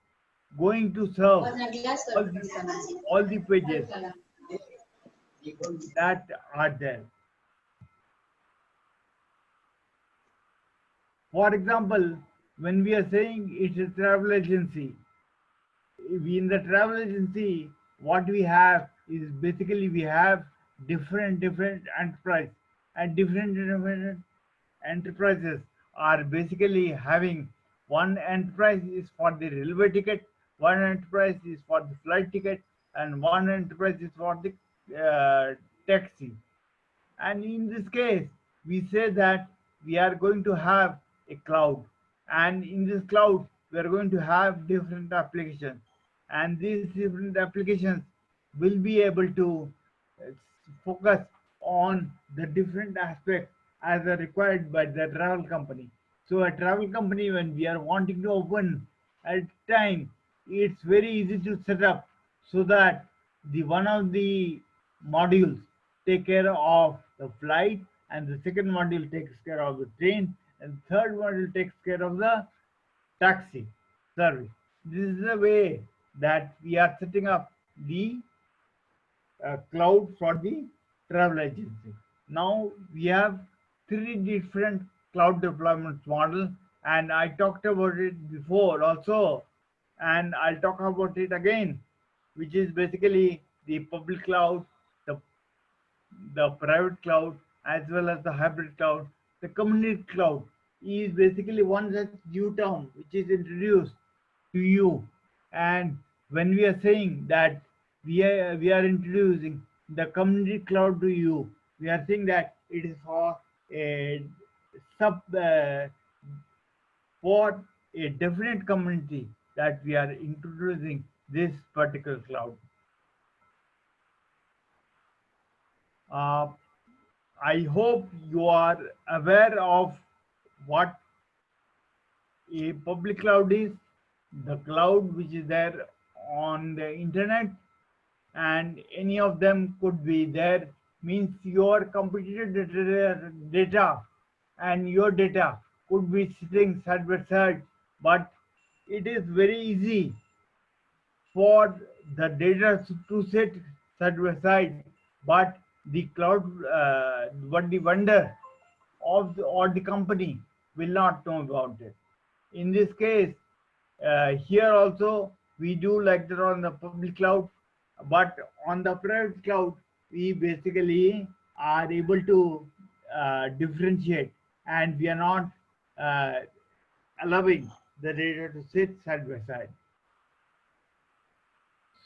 going to serve all the pages that are there. For example, when we are saying it's a travel agency, in the travel agency, what we have is basically we have different enterprise, and different enterprises are basically having, one enterprise is for the railway ticket, one enterprise is for the flight ticket, and one enterprise is for the taxi. And in this case, we say that we are going to have a cloud, and in this cloud we are going to have different applications, and these different applications will be able to focus on the different aspects as are required by the travel company. So a travel company, when we are wanting to open at time, it's very easy to set up so that the one of the modules take care of the flight, and the second module takes care of the train, and the third module takes care of the taxi service. This is the way that we are setting up the cloud for the travel agency. Now we have three different cloud deployment model, and I talked about it before also, and I'll talk about it again, which is basically the public cloud, the private cloud, as well as the hybrid cloud. The community cloud is basically one such new term which is introduced to you. And when we are saying that we are introducing the community cloud to you, we are saying that it is for a for a definite community that we are introducing this particular cloud. I hope you are aware of what a public cloud is, the cloud which is there on the internet, and any of them could be there, means your computer data and your data could be sitting side by side, but it is very easy for the data to sit side by side, but the cloud, but the vendor of or the company will not know about it. In this case, here also we do like that on the public cloud, but on the private cloud we basically are able to differentiate, and we are not allowing the data to sit side by side.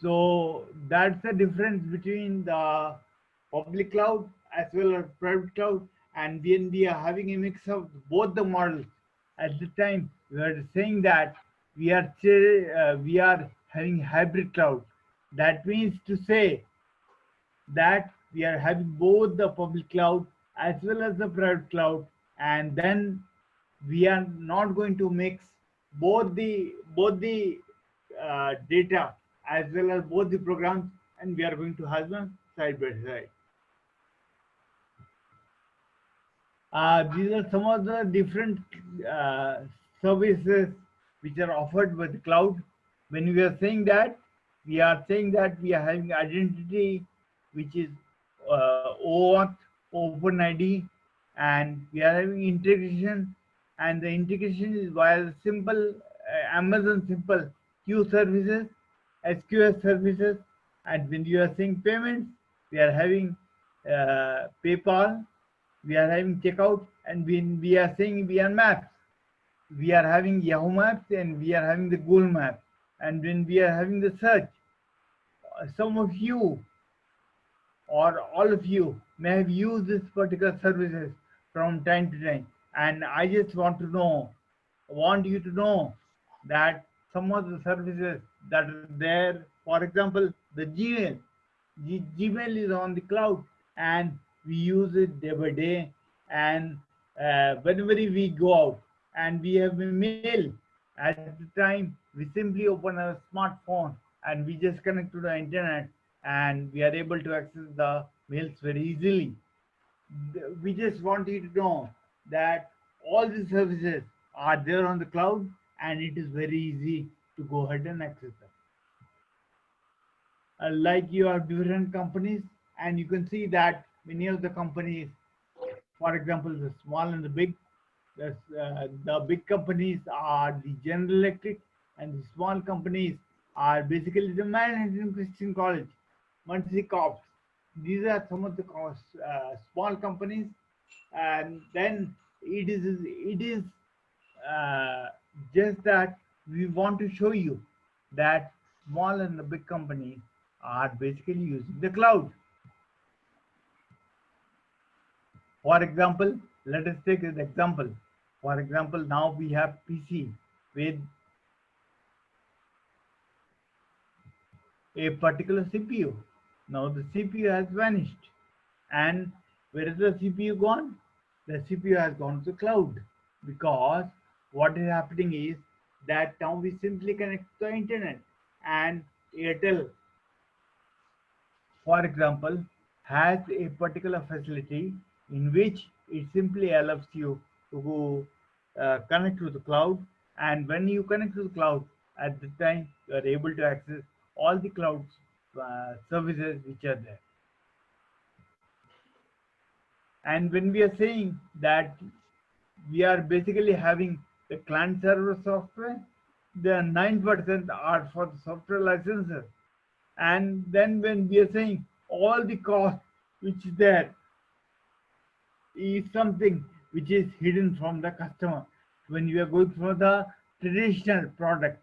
So that's the difference between the public cloud as well as private cloud. And when we are having a mix of both the models, at the time we are saying that we are having hybrid cloud. That means to say that we are having both the public cloud as well as the private cloud, and then we are not going to mix both the data as well as both the programs, and we are going to have them side by side. These are some of the different services which are offered by the cloud. When we are saying that, we are saying that we are having identity, which is OAuth, OpenID, and we are having integration, and the integration is via the simple Amazon simple Q services, SQS services, and when you are saying payments, we are having PayPal, we are having checkout, and when we are saying we are maps, we are having Yahoo Maps, and we are having the Google Maps. And when we are having the search, some of you or all of you may have used this particular services from time to time, and I just want you to know that some of the services that are there, for example, the Gmail is on the cloud, and we use it day by day, and whenever we go out and we have a mail, at the time we simply open our smartphone and we just connect to the internet, and we are able to access the mails very easily. We just want you to know that all these services are there on the cloud, and it is very easy to go ahead and access them. Like you have different companies, and you can see that many of the companies, for example, the small and the big, the big companies are the General Electric, and the small companies are basically the Manhattan Christian College, Muncie Corps. These are some of the small companies, and then it is just that we want to show you that small and the big companies are basically using the cloud. For example, let us take an example. For example, now we have PC with a particular CPU. Now the CPU has vanished, and where is the CPU gone? The CPU has gone to the cloud. because what is happening is that now we simply connect to the internet, and Airtel, for example, has a particular facility in which it simply allows you to connect to the cloud, and when you connect to the cloud, at the time you are able to access all the cloud services which are there. And when we are saying that we are basically having the client server software, the 9% are for the software licenses. And then when we are saying all the cost which is there is something which is hidden from the customer when we are going for the traditional product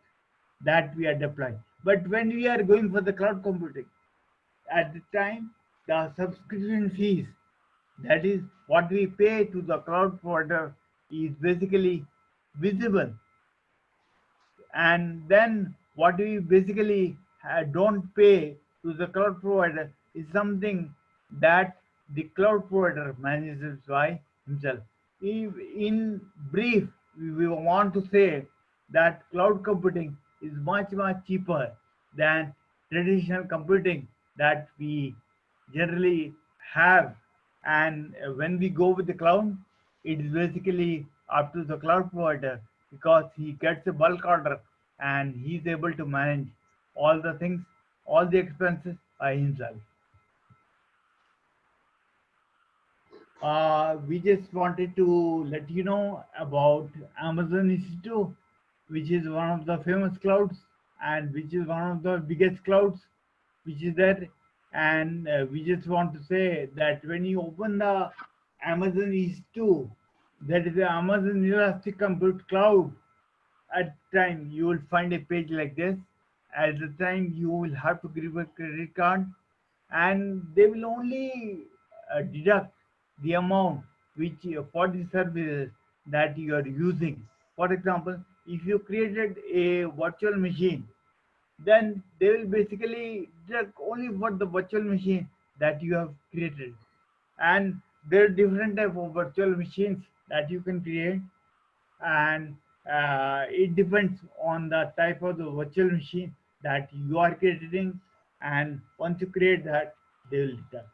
that we are deploying. But when we are going for the cloud computing, at the time the subscription fees, that is what we pay to the cloud provider, is basically visible. And then what we basically don't pay to the cloud provider is something that the cloud provider manages by himself. In brief, we want to say that cloud computing is much cheaper than traditional computing that we generally have. And when we go with the cloud, it is basically up to the cloud provider, because he gets a bulk order and he's able to manage all the things, all the expenses by himself. We just wanted to let you know about Amazon EC2, which is one of the famous clouds and which is one of the biggest clouds which is there. And we just want to say that when you open the Amazon EC2, that is the Amazon Elastic Compute Cloud, at the time you will find a page like this. At the time you will have to give a credit card, and they will only deduct the amount which for the services that you are using. For example, if you created a virtual machine, then they will basically deduct only for the virtual machine that you have created. And there are different type of virtual machines that you can create, and it depends on the type of the virtual machine that you are creating. And once you create that, they will deduct.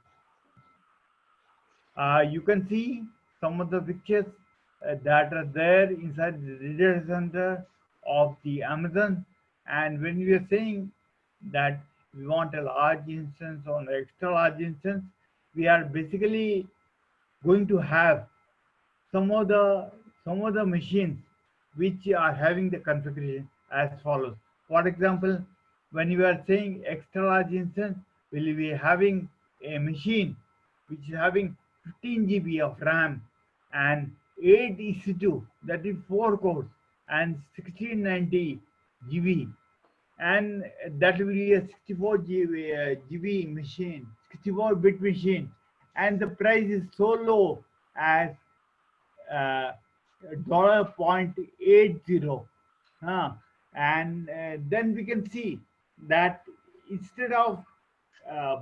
You can see some of the pictures that are there inside the data center of the Amazon. And when we are saying that we want a large instance or an extra large instance, we are basically going to have some of the machines which are having the configuration as follows. For example, when you are saying extra large instance, will be having a machine which is having 15 GB of RAM and 8 EC2, that is 4 cores, and 1690 GB, and that will be a 64 GB machine, 64-bit machine, and the price is so low as $0.80. And then we can see that instead of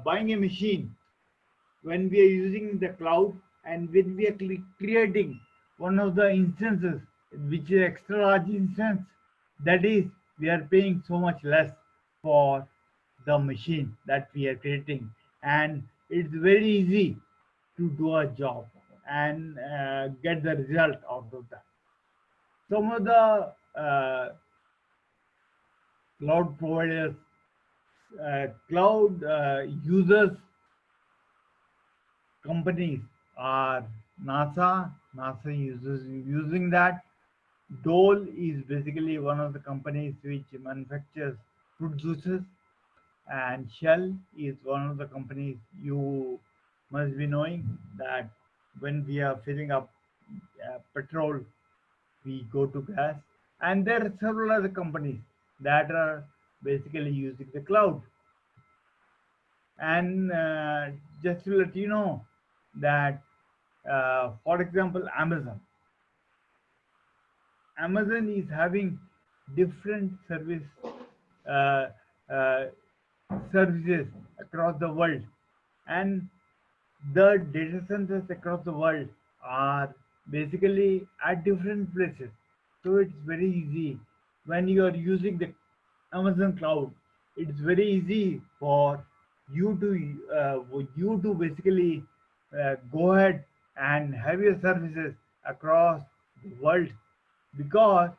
buying a machine, when we are using the cloud and when we are creating one of the instances which is extra large instance, that is, we are paying so much less for the machine that we are creating, and it's very easy to do a job and get the result out of that. Some of the cloud providers, cloud users companies are NASA. NASA uses using that. Dole is basically one of the companies which manufactures fruit juices, and Shell is one of the companies you must be knowing that when we are filling up petrol, we go to gas. And there are several other companies that are basically using the cloud. And just to let you know that, for example, Amazon is having different services across the world, and the data centers across the world are basically at different places. So it's very easy when you are using the Amazon cloud. It's very easy for you to basically go ahead and have your services across the world, because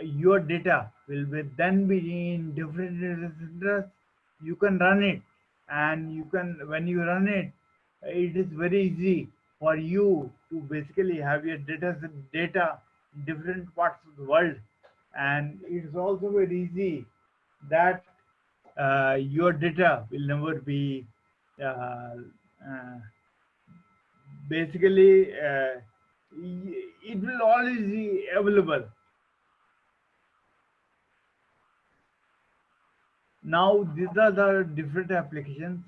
your data will then be in different data centers. You can run it, and you can, when you run it, it is very easy for you to basically have your data in different parts of the world. And it is also very easy that your data will never be uh, uh, basically it will always be available. Now these are the different applications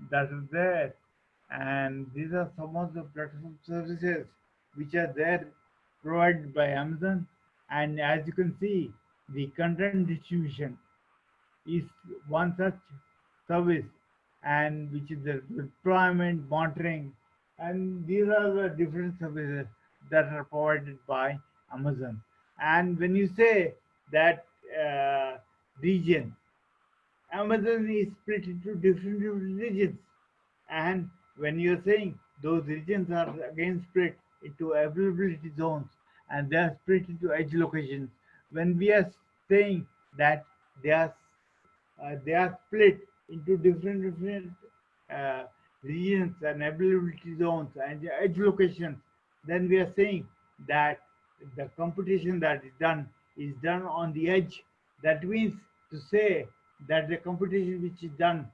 that are there, and these are some of the platform services which are there provided by Amazon. And as you can see, the content distribution is one such service, and which is the deployment monitoring, and these are the different services that are provided by Amazon. And when you say that region, Amazon is split into different regions, and when you're saying those regions are again split into availability zones, and they are split into edge locations, when we are saying that they are they are split into different uh, regions and availability zones and edge locations, then we are saying that the computation that is done on the edge. That means to say that the computation which is done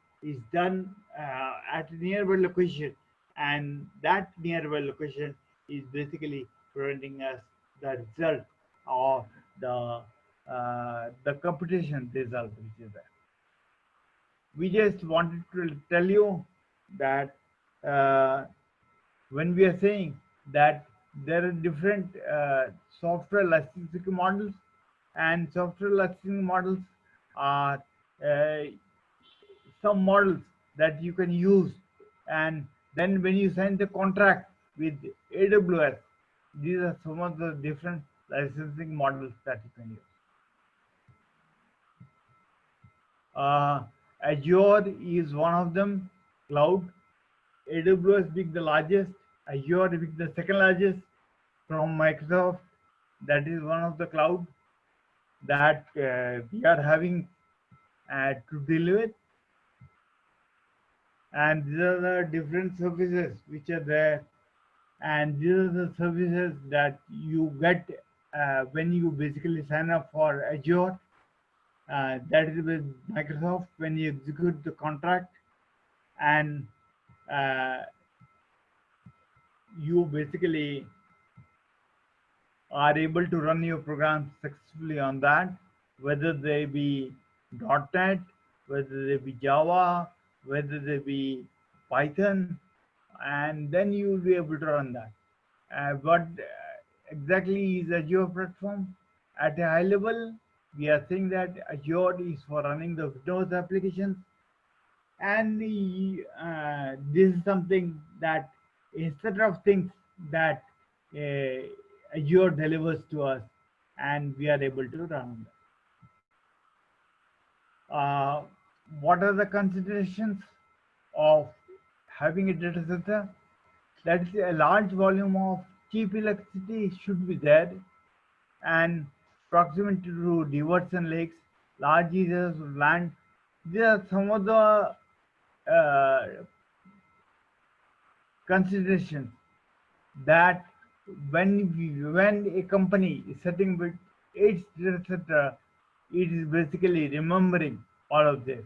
at a nearby location, and that nearby location is basically presenting us the result of the computation result which is there. We just wanted to tell you that when we are saying that there are different software licensing models, and software licensing models are uh, some models that you can use, and then when you sign the contract with AWS, these are some of the different licensing models that you can use. Azure is one of them, cloud. AWS being the largest, Azure being the second largest from Microsoft. That is one of the cloud that we are having to deal with. And these are the different services which are there. And these are the services that you get when you basically sign up for Azure. That is with Microsoft when you execute the contract, and you basically are able to run your programs successfully on that, whether they be .NET, whether they be Java, whether they be Python, and then you will be able to run that. What exactly is Azure platform? At a high level, we are saying that Azure is for running the Windows applications, and this is something that instead of things that Azure delivers to us, and we are able to run them. What are the considerations of having a data center? That is, a large volume of cheap electricity should be there, and proximity to rivers and lakes, large areas of land. These are some of the considerations that when a company is setting with its data center, it is basically remembering all of this.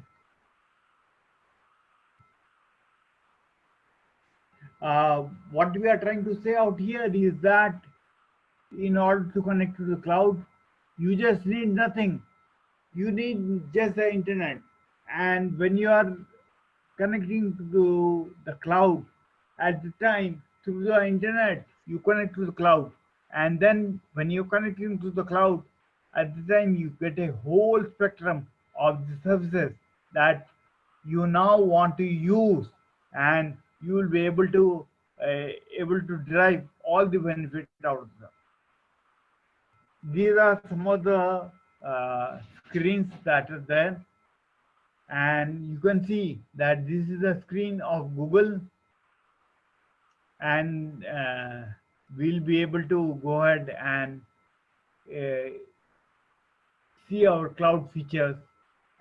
What we are trying to say out here is that in order to connect to the cloud, you just need nothing. You need just the internet. And when you are connecting to the cloud, at the time through the internet, you connect to the cloud. And then when you're connecting to the cloud, at the time you get a whole spectrum of the services that you now want to use, and you will be able to derive all the benefit out of them. These are some of the screens that are there, and you can see that this is a screen of Google, and we'll be able to go ahead and see our cloud features,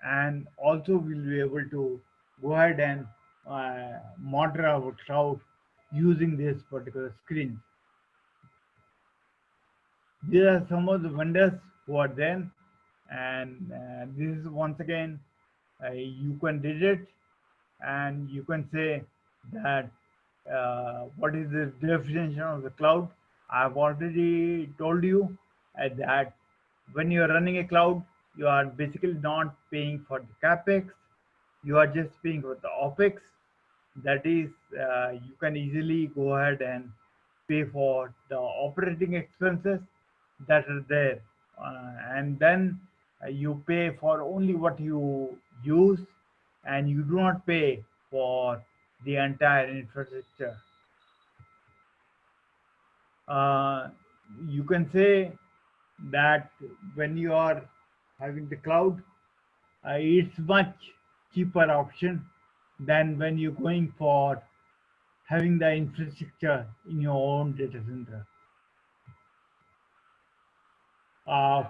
and also we'll be able to go ahead and monitor our cloud using this particular screen. These are some of the vendors who are there, and this is once again you can did it, and you can say that what is the definition of the cloud. I've already told you that when you are running a cloud, you are basically not paying for the capex, you are just paying for the opex. That is, you can easily go ahead and pay for the operating expenses that are there, and then you pay for only what you use, and you do not pay for the entire infrastructure. You can say that when you are having the cloud, it's much cheaper option than when you're going for having the infrastructure in your own data center.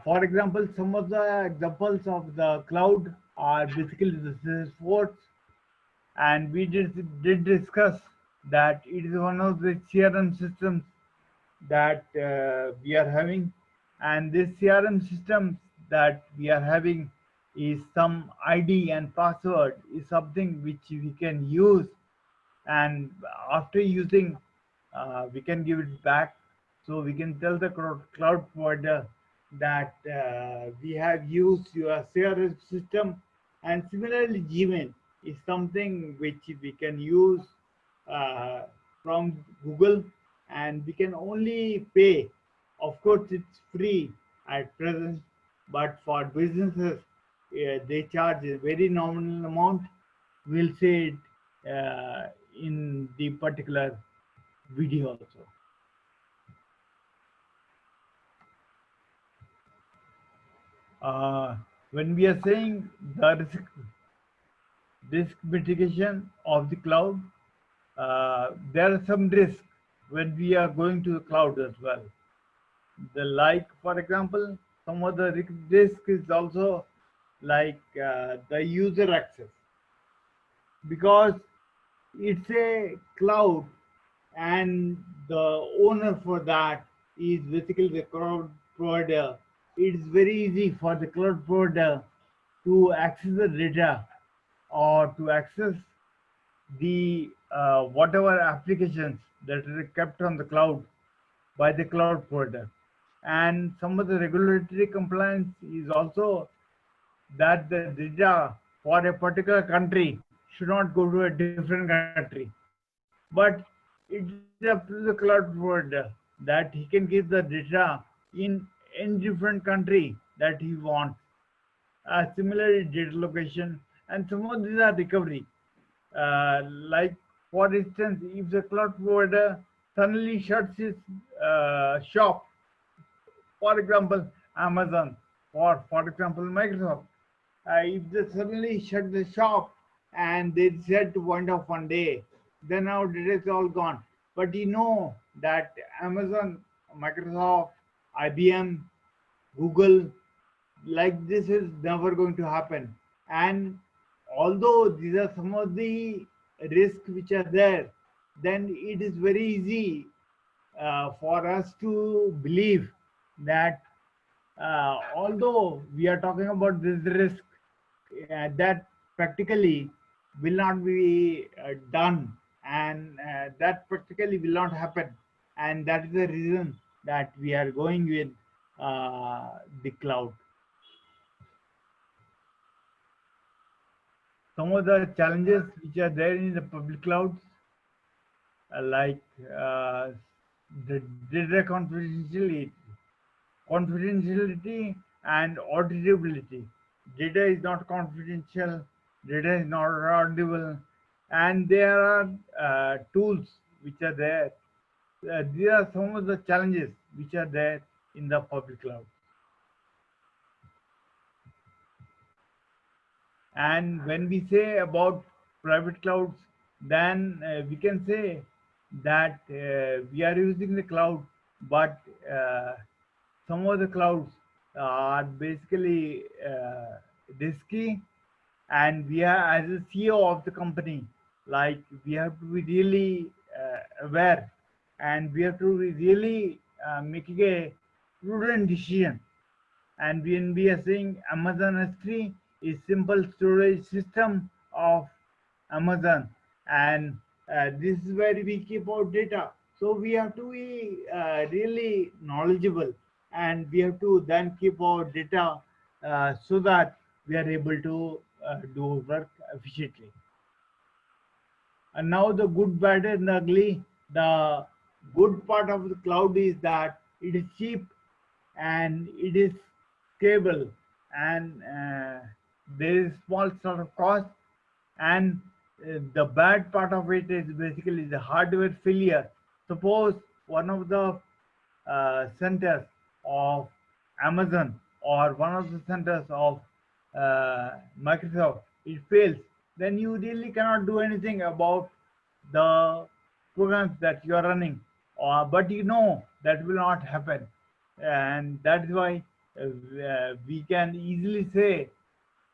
For example, some of the examples of the cloud are basically the Salesforce, and we did discuss that it is one of the CRM systems that we are having, and this CRM system that we are having is some ID and password is something which we can use, and after using we can give it back. So we can tell the cloud provider that we have used your CRM system, and similarly Gmail is something which we can use from Google, and we can only pay. Of course, it's free at present, but for businesses, they charge a very nominal amount. We'll say it in the particular video also. When we are saying the risk mitigation of the cloud, there are some risks when we are going to the cloud as well. For example, some of the risk is also like the user access, because it's a cloud and the owner for that is basically the cloud provider. It's very easy for the cloud provider to access the data or to access the whatever applications that are kept on the cloud by the cloud provider. And some of the regulatory compliance is also that the data for a particular country should not go to a different country. But it's up to the cloud provider that he can give the data in any different country that he wants. Similarly, data location, and some of these are recovery. Like for instance, if the cloud provider suddenly shuts his shop, for example, Amazon, or for example, Microsoft, if they suddenly shut the shop and they decide to wind off one day, then our data is all gone. But you know that Amazon, Microsoft, IBM, Google, like this is never going to happen. And although these are some of the risks which are there, then it is very easy for us to believe that although we are talking about this risk, that practically will not be done, and that practically will not happen. And that is the reason that we are going with the cloud. Some of the challenges which are there in the public clouds, like the data confidentiality and auditability. Data is not confidential, data is not audible, and there are tools which are there these are some of the challenges which are there in the public cloud. And when we say about private clouds, then we can say that we are using the cloud, but some of the clouds are basically risky, and we are, as a CEO of the company, like we have to be really aware, and we have to be really making a prudent decision. And when we are saying Amazon S3 is simple storage system of Amazon, and this is where we keep our data. So we have to be really knowledgeable, and we have to then keep our data so that we are able to do work efficiently. And now the good, bad, and ugly. The good part of the cloud is that it is cheap and it is scalable, and there is small sort of cost. And the bad part of it is basically the hardware failure. Suppose one of the centers of Amazon or one of the centers of Microsoft, it fails, then you really cannot do anything about the programs that you are running. But you know that will not happen, and that's why we can easily say,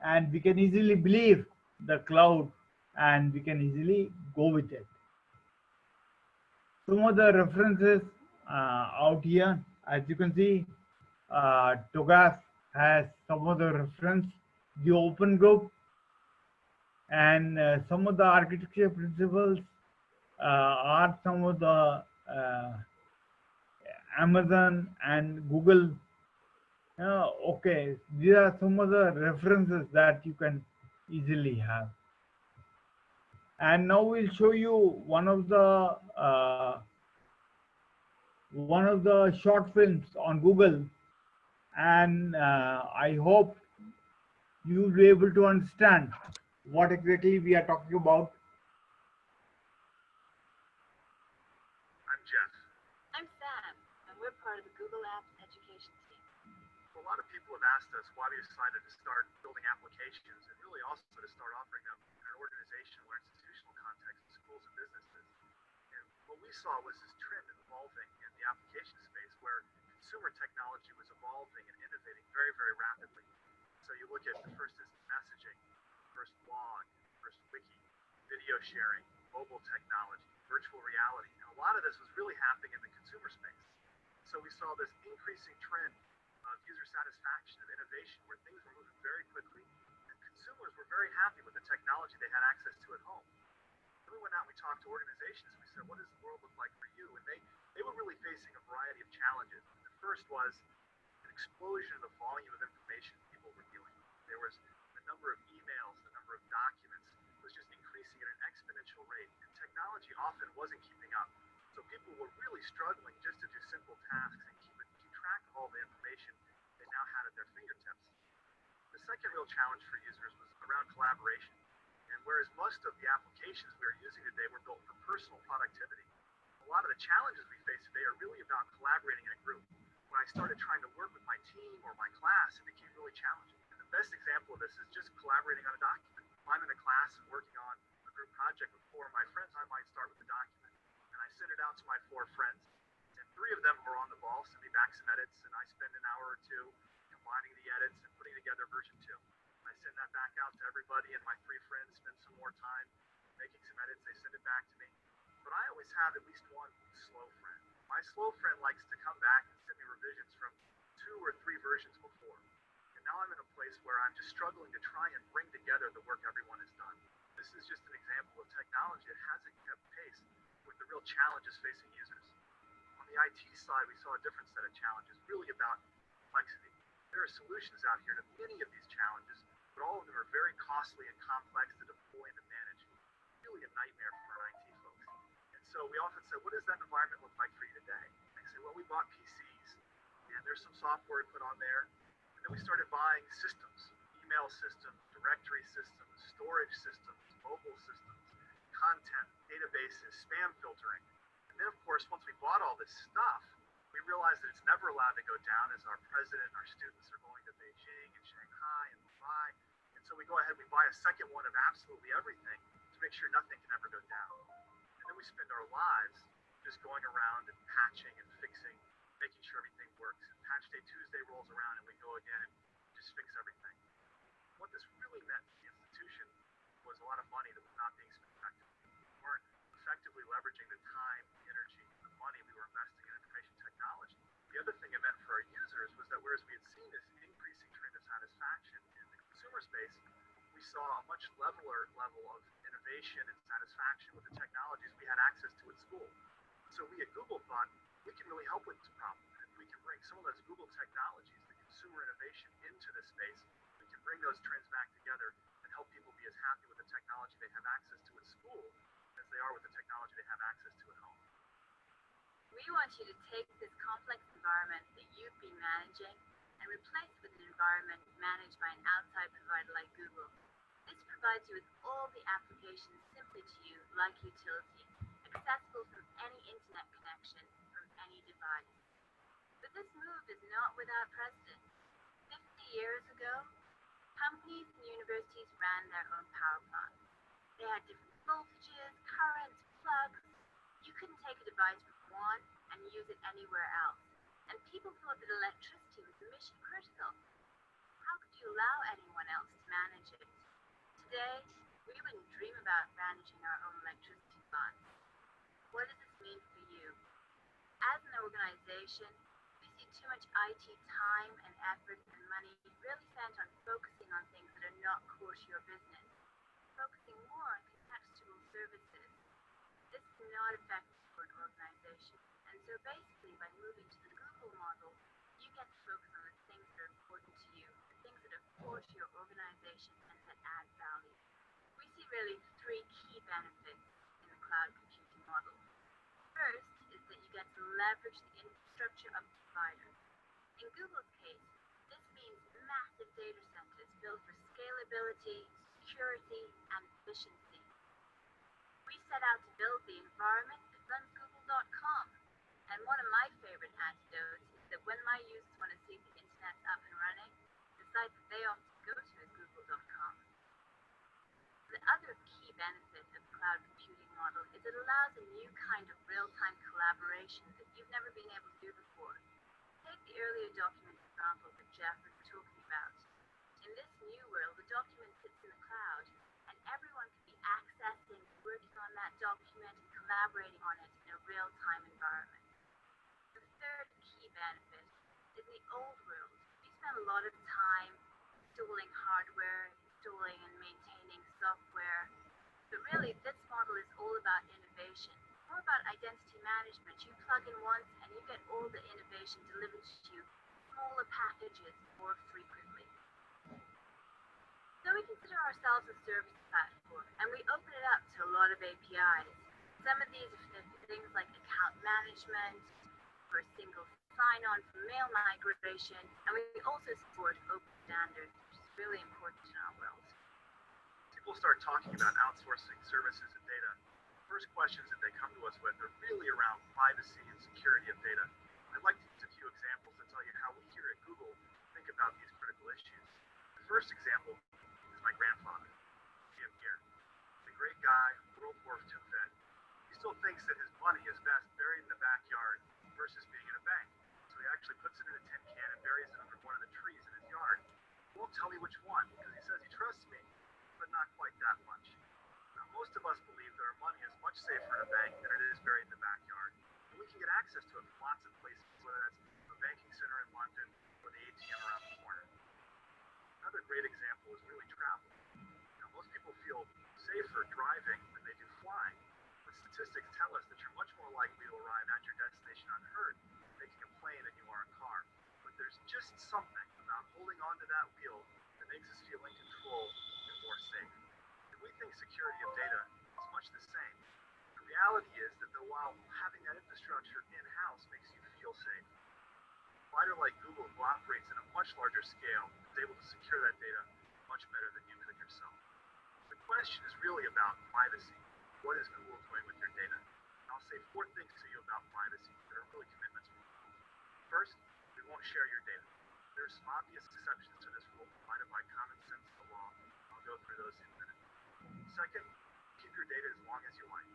and we can easily believe the cloud, and we can easily go with it. Some of the references out here, as you can see, TOGAF has some of the reference, the open group, and some of the architecture principles are some of the Amazon and Google. Okay, these are some of the references that you can easily have. And now we'll show you one of the short films on Google, and I hope you'll be able to understand what exactly we are talking about. I'm Jeff. I'm Sam, and we're part of the Google Apps education team. A lot of people have asked us why we decided to start building applications, and really also to start offering them in an organizational or institutional context in schools and businesses. And what we saw was this trend evolving in the application space where consumer technology was evolving and innovating very, very rapidly. So you look at the first is messaging, first blog, first wiki, video sharing, mobile technology, virtual reality. And a lot of this was really happening in the consumer space. So we saw this increasing trend of user satisfaction, of innovation, where things were moving very quickly, and consumers were very happy with the technology they had access to at home. Then we went out and we talked to organizations, and we said, what does the world look like for you? And they were really facing a variety of challenges. The first was an explosion of the volume of information people were dealing with. There was the number of emails, the number of documents was just increasing at an exponential rate, and technology often wasn't keeping up. So people were really struggling just to do simple tasks and keep track of all the information they now had at their fingertips. The second real challenge for users was around collaboration. And whereas most of the applications we are using today were built for personal productivity, a lot of the challenges we face today are really about collaborating in a group. When I started trying to work with my team or my class, it became really challenging. And the best example of this is just collaborating on a document. If I'm in a class and working on a group project with 4 of my friends, I might start with the document. And I send it out to my 4 friends, and 3 of them are on the ball, send me back some edits, and I spend an hour or 2 combining the edits and putting together version 2. I send that back out to everybody, and my 3 friends spend some more time making some edits. They send it back to me. But I always have at least one slow friend. My slow friend likes to come back and send me revisions from 2 or 3 versions before. And now I'm in a place where I'm just struggling to try and bring together the work everyone has done. This is just an example of technology that hasn't kept pace with the real challenges facing users. On the IT side, we saw a different set of challenges, really about complexity. There are solutions out here to many of these challenges, but all of them are very costly and complex to deploy and to manage. Really a nightmare for IT folks. And so we often say, what does that environment look like for you today? And they say, well, we bought PCs, and there's some software put on there. And then we started buying systems, email systems, directory systems, storage systems, mobile systems, content, databases, spam filtering. And And then, of course, once we bought all this stuff, we realized that it's never allowed to go down, as our president and our students are going to Beijing and Shanghai and Mumbai. And so we go ahead, we buy a second one of absolutely everything to make sure nothing can ever go down. And then we spend our lives just going around and patching and fixing, making sure everything works. And Patch Day Tuesday rolls around and we go again and just fix everything. What this really meant to the institution was a lot of money that was not being spent effectively. We weren't effectively leveraging the time, the energy, the money we were investing in information technology. The other thing it meant for our users was that whereas we had seen this increasing trend of satisfaction in the consumer space, we saw a much leveler level of innovation and satisfaction with the technologies we had access to at school. So we at Google thought we can really help with this problem. And we can bring some of those Google technologies, the consumer innovation, into this space. We can bring those trends back together and help people be as happy with the technology they have access to at school as they are with the technology they have access to at home. We want you to take this complex environment that you've been managing and replace it with an environment managed by an outside provider like Google. This provides you with all the applications simply to you, like utility, accessible from any internet connection, from any device. But this move is not without precedent. 50 years ago, companies and universities ran their own power plants. They had different voltages, currents, plugs. You couldn't take a device from one and use it anywhere else. And people thought that electricity was mission critical. How could you allow anyone else to manage it? Today, we wouldn't dream about managing our own electricity plant. What does this mean for you? As an organization, we see too much IT time and effort and money really spent on focusing on things that are not core to your business, focusing more on contextual services. This is not effective for an organization. And so basically, by moving to the Google model, you get to focus on the things that are important to you, the things that are core to your organization and that add value. We see really three key benefits in the cloud computing model. First is that you get to leverage the infrastructure of the provider. In Google's case, this means massive data centers built for scalability, security, and efficiency. We set out to build the environment that runs Google.com. And one of my favorite anecdotes is that when my users want to see the internet up and running, the site that they often go to is Google.com. The other key benefit of the cloud computing model is it allows a new kind of real-time collaboration that you've never been able to do before. Take the earlier document example that Jeff was talking about. In this new world, the document sits in the cloud, and everyone can be accessing, working on that document, and collaborating on it in a real-time environment. The third key benefit is in the old world. We spent a lot of time installing hardware, installing and maintaining software. But really, this model is all about innovation, more about identity management. You plug in once and you get all the innovation delivered to you, smaller packages more frequently. So we consider ourselves a service platform, and we open it up to a lot of APIs. Some of these are things like account management, for a single sign-on for mail migration, and we also support open standards, which is really important in our world. People start talking about outsourcing services and data. The first questions that they come to us with are really around privacy and security of data. I'd like to use a few examples to tell you how we here at Google think about these critical issues. The first example is my grandfather. See him here. He's a great guy, World War II vet. He still thinks that his money is best buried in the backyard versus being in a bank. So he actually puts it in a tin can and buries it under one of the trees in his yard. He won't tell me which one because he says he trusts me, but not quite that much. Now, most of us believe that our money is much safer in a bank than it is buried in the backyard. And we can get access to it from lots of places, whether that's a banking center in London or the ATM around the corner. Another great example is really travel. Now, most people feel safer driving than they do flying. But statistics tell us that you're much more likely to arrive at your destination unhurt making a plane than you are a car. But there's just something about holding onto that wheel that makes us feel in control and more safe. And we think security of data is much the same. The reality is that while having that infrastructure in-house makes you feel safe, a provider like Google, who operates at a much larger scale, is able to secure that data much better than you could yourself. The question is really about privacy. What is Google doing with your data? And I'll I'll say 4 things to you about privacy that are really commitments. First, we won't share your data. There are some obvious exceptions to this rule provided by common sense in the law. I'll go through those in a minute. Second, keep your data as long as you like.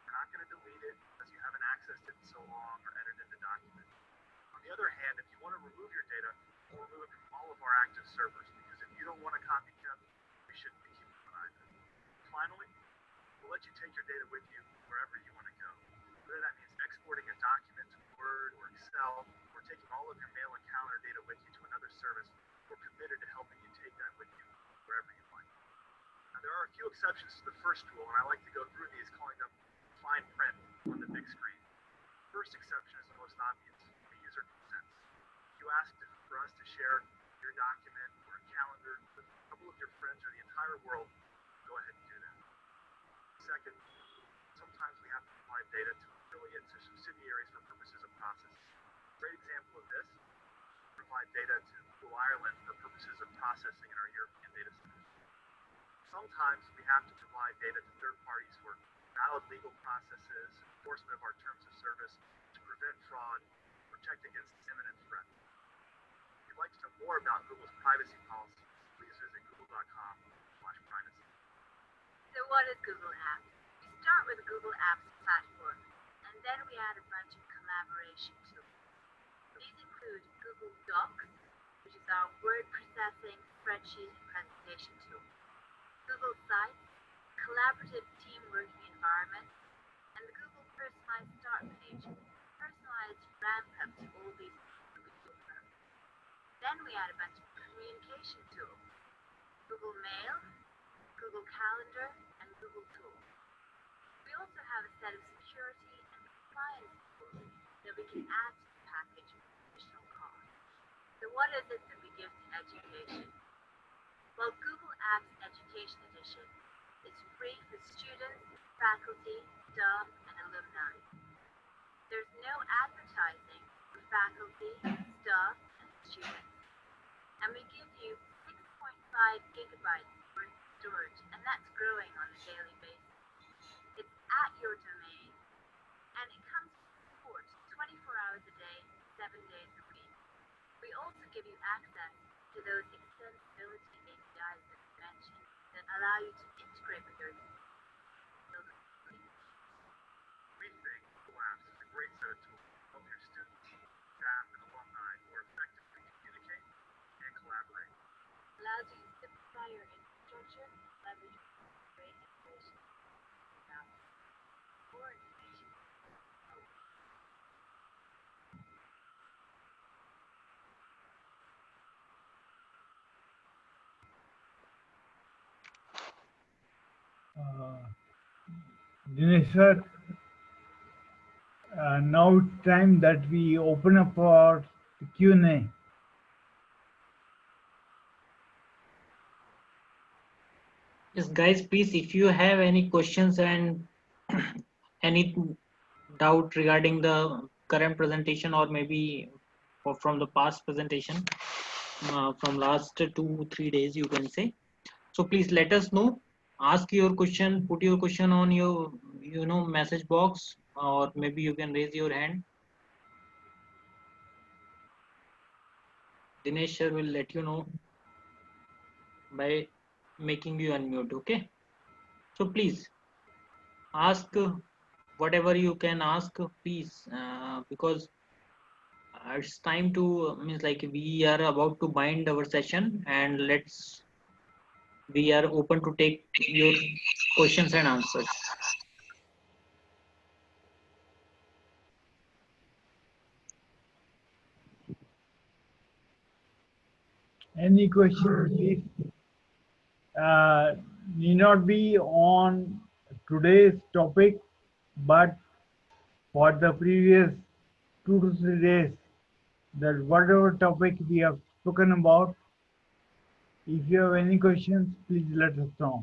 We're not going to delete it because you haven't accessed it in so long or edited the document. On the other hand, if you want to remove your data, we'll remove it from all of our active servers, because if you don't want a copy kept, we shouldn't be keeping it either. Finally, we'll let you take your data with you wherever you want to go. Whether that means exporting a document to Word or Excel, or taking all of your mail and calendar data with you to another service, we're committed to helping you take that with you wherever you like. Now, there are a few exceptions to the first rule, and I like to go through these, calling them fine print on the big screen. The first exception is the most obvious: the user consents. If you ask for us to share your document or a calendar with a couple of your friends or the entire world, go ahead and do that. Second, sometimes we have to provide data to affiliates or subsidiaries for purposes of processing. A great example of this: provide data to Google Ireland for purposes of processing in our European data centers. Sometimes we have to provide data to third parties for valid legal processes, enforcement of our terms of service, to prevent fraud, protect against imminent threat. If you'd like to know more about Google's privacy policy, please visit google.com/privacy. So what is Google Apps? We start with the Google Apps platform, and then we add a bunch of collaboration tools. These include Google Docs, which is our word processing, spreadsheet, and presentation tool. Google Sites, collaborative team working environment, and the Google Personalized Start page, personalized ramp-up to all these Google Clouds. Then we add a bunch of communication tools: Google Mail, Google Calendar, and Google Tools. We also have a set of security and compliance tools that we can add to the package with additional cost. So what is it that we give to education? Well, Google Apps Education Edition is free for students, faculty, staff, and alumni. There's no advertising for faculty, staff, and students. And we give you 6.5 gigabytes worth of storage, and that's growing on a daily basis. It's at your domain, and it comes with support 24 hours a day, 7 days a week. We also give you access to those extensibility APIs that we mentioned that allow you to integrate with your We think Google Apps is a great set of tools to help your students, staff, and alumni more effectively communicate and collaborate. allows you to simplify your infrastructure, leverage great integration. Now, more information. Dinesh sir, now it's time that we open up for Q&A. Yes, guys, please, if you have any questions and any doubt regarding the current presentation, or maybe from the past presentation, from last 2-3 days, you can say. So please let us know. Ask your question, put your question on your message box, or maybe you can raise your hand. Dinesh sir will let you know by making you unmute. Okay, so please ask whatever you can ask, please, because it's time to means like we are about to bind our session, and we are open to take your questions and answers. Any question, please? Need not be on today's topic, but for the previous 2 to 3 days, that whatever topic we have spoken about, if you have any questions, please let us know.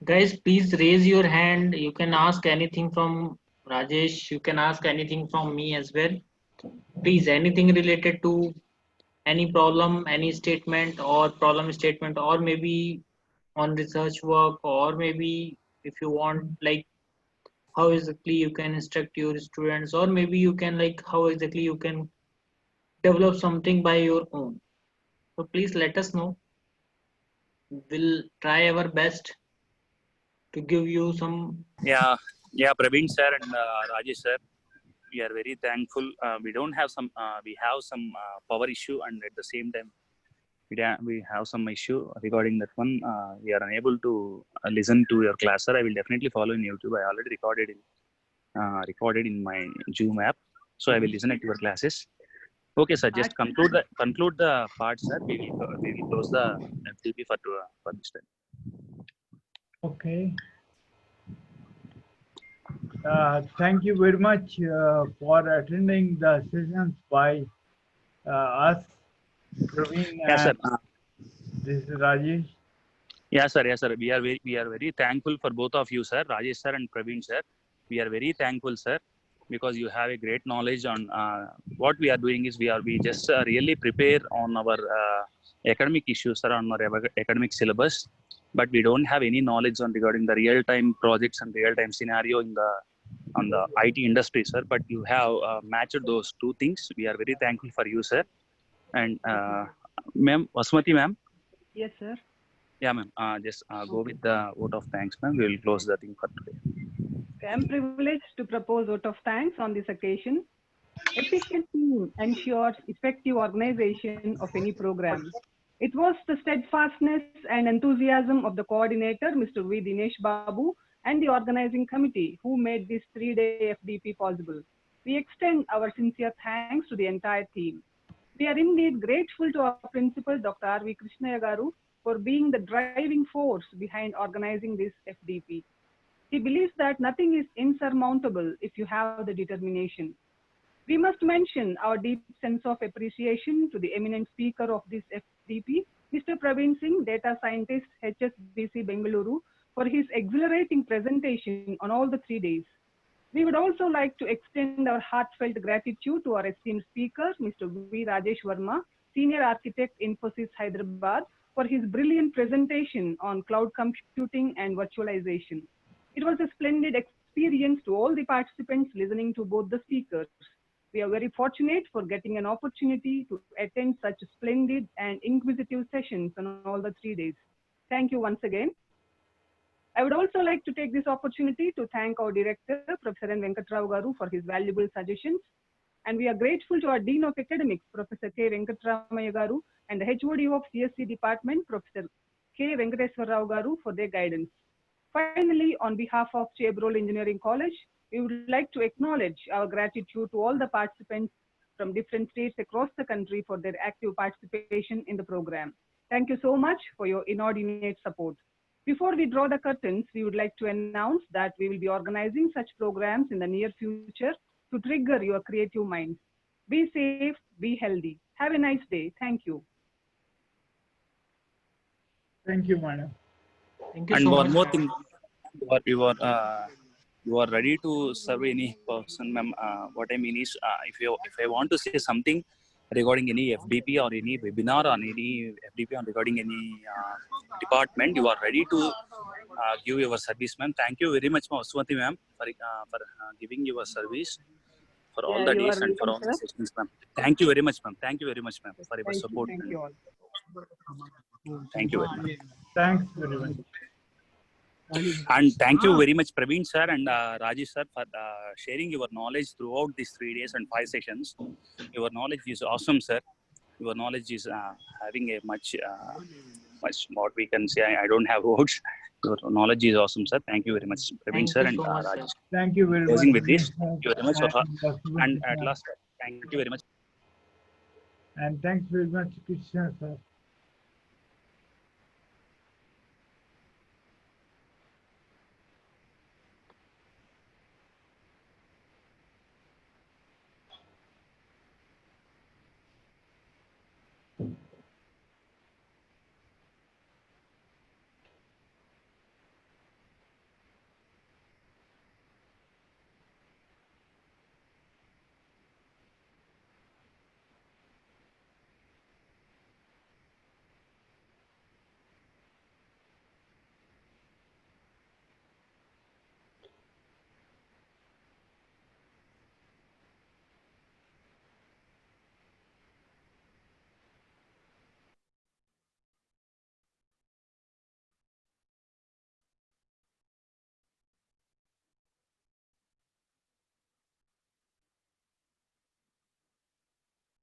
Guys, please raise your hand. You can ask anything from Rajesh. You can ask anything from me as well. Please, anything related to any problem, any statement or problem statement, or maybe on research work, or maybe if you want like how exactly you can instruct your students, or maybe you can like how exactly you can develop something by your own. So please let us know. We'll try our best to give you some. Yeah, yeah, Praveen sir and Rajesh sir, we are very thankful. We don't have some, we have some power issue, and at the same time, we have some issue regarding that one. We are unable to listen to your class, sir. I will definitely follow in YouTube. I already recorded in my Zoom app, so I will listen to your classes. Okay, sir. Just conclude the part, sir. We will close the FTP for this time. Okay. Thank you very much for attending the sessions by us, Praveen, Yes, sir. this is Rajesh. Yes, sir. Yes, sir. We are very thankful for both of you, sir, Rajesh sir and Praveen sir. We are very thankful, sir, because you have a great knowledge on what we are doing. Is we just really prepare on our academic issues, sir, on our academic syllabus, but we don't have any knowledge on regarding the real-time projects and real-time scenario on the IT industry, sir. But you have matched those two things. We are very thankful for you, sir. And ma'am, Vasumati ma'am. Yes, sir. Yeah, ma'am. Just go with the vote of thanks, ma'am. We will close the thing for today. I am privileged to propose vote of thanks on this occasion. Efficient team ensures effective organization of any program. It was the steadfastness and enthusiasm of the coordinator, Mr. V.DINESH BABU, and the organizing committee who made this 3-day FDP possible. We extend our sincere thanks to the entire team. We are indeed grateful to our principal, Dr. R.V. KRISHNAIAH Garu, for being the driving force behind organizing this FDP. He believes that nothing is insurmountable if you have the determination. We must mention our deep sense of appreciation to the eminent speaker of this FDP, Mr. Praveen Singh, data scientist, HSBC, Bengaluru, for his exhilarating presentation on all the 3 days. We would also like to extend our heartfelt gratitude to our esteemed speaker, Mr. V. Rajesh Verma, Senior Architect, INFOSYS, Hyderabad, for his brilliant presentation on cloud computing and virtualization. It was a splendid experience to all the participants listening to both the speakers. We are very fortunate for getting an opportunity to attend such splendid and inquisitive sessions on all the 3 days. Thank you once again. I would also like to take this opportunity to thank our director, Professor Venkateswara Garu, for his valuable suggestions. And we are grateful to our Dean of Academics, Professor K.VENKATA Garu, and the HOD of CSC Department, Professor K.VENKATESWARA Garu, for their guidance. Finally, on behalf of Chebrolu Engineering College, we would like to acknowledge our gratitude to all the participants from different states across the country for their active participation in the program. Thank you so much for your inordinate support. Before we draw the curtains, we would like to announce that we will be organizing such programs in the near future to trigger your creative minds. Be safe, be healthy. Have a nice day. Thank you. Thank you, madam. Thank you And so one much. more thing, you are ready to serve any person, ma'am. What I mean is, if I want to say something regarding any FDP or any webinar on any FDP or regarding any department, you are ready to give your service, ma'am. Thank you very much, Vasumati ma'am, for giving your service for all the days and for all the sessions, ma'am. Thank you very much, ma'am. Thank you very much, ma'am, for your support. Thank you all. Thank you very much. Thanks very much. And thank you very much, Praveen sir and Rajesh sir, for sharing your knowledge throughout these 3 days and 5 sessions. Your knowledge is awesome, sir. Your knowledge is having a much what we can say. I don't have words. Your knowledge is awesome, sir. Thank you very much, Praveen sir and Rajesh. Thank you very Closing much. with this, thank you very much and at last, thank you very much. And thanks very much, Krishna sir.